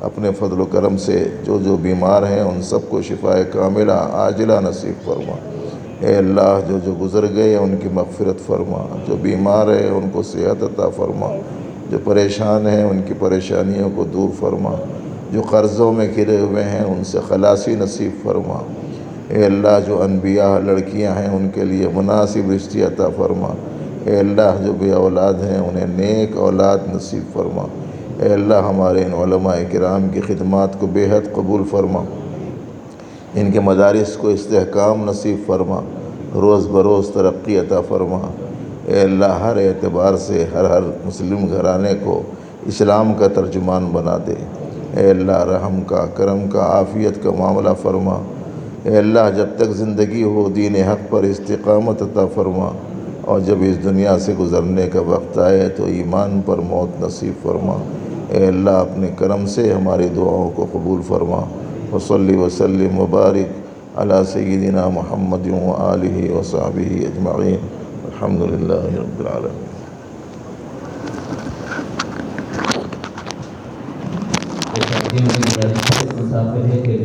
اپنے فضل و کرم سے جو بیمار ہیں ان سب کو شفائے کاملہ عاجلہ نصیب فرما۔ اے اللہ جو گزر گئے ان کی مغفرت فرما، جو بیمار ہیں ان کو صحت عطا فرما، جو پریشان ہیں ان کی پریشانیوں کو دور فرما، جو قرضوں میں گھرے ہوئے ہیں ان سے خلاصی نصیب فرما۔ اے اللہ جو انبیاء لڑکیاں ہیں ان کے لیے مناسب رشتے عطا فرما۔ اے اللہ جو بے اولاد ہیں انہیں نیک اولاد نصیب فرما۔ اے اللہ ہمارے ان علماء کرام کی خدمات کو بے حد قبول فرما، ان کے مدارس کو استحکام نصیب فرما، روز بروز ترقی عطا فرما۔ اے اللہ ہر اعتبار سے ہر مسلم گھرانے کو اسلام کا ترجمان بنا دے۔ اے اللہ رحم کا، کرم کا، عافیت کا معاملہ فرما۔ اے اللہ جب تک زندگی ہو دین حق پر استقامت عطا فرما، اور جب اس دنیا سے گزرنے کا وقت آئے تو ایمان پر موت نصیب فرما۔ اے اللہ اپنے کرم سے ہماری دعاؤں کو قبول فرما۔ وصلی وسلم وبارک علی سیدنا محمد وآلہ وصحبہ اجمعین۔ الحمدللہ رب العالمین۔ مسافر ہے کہ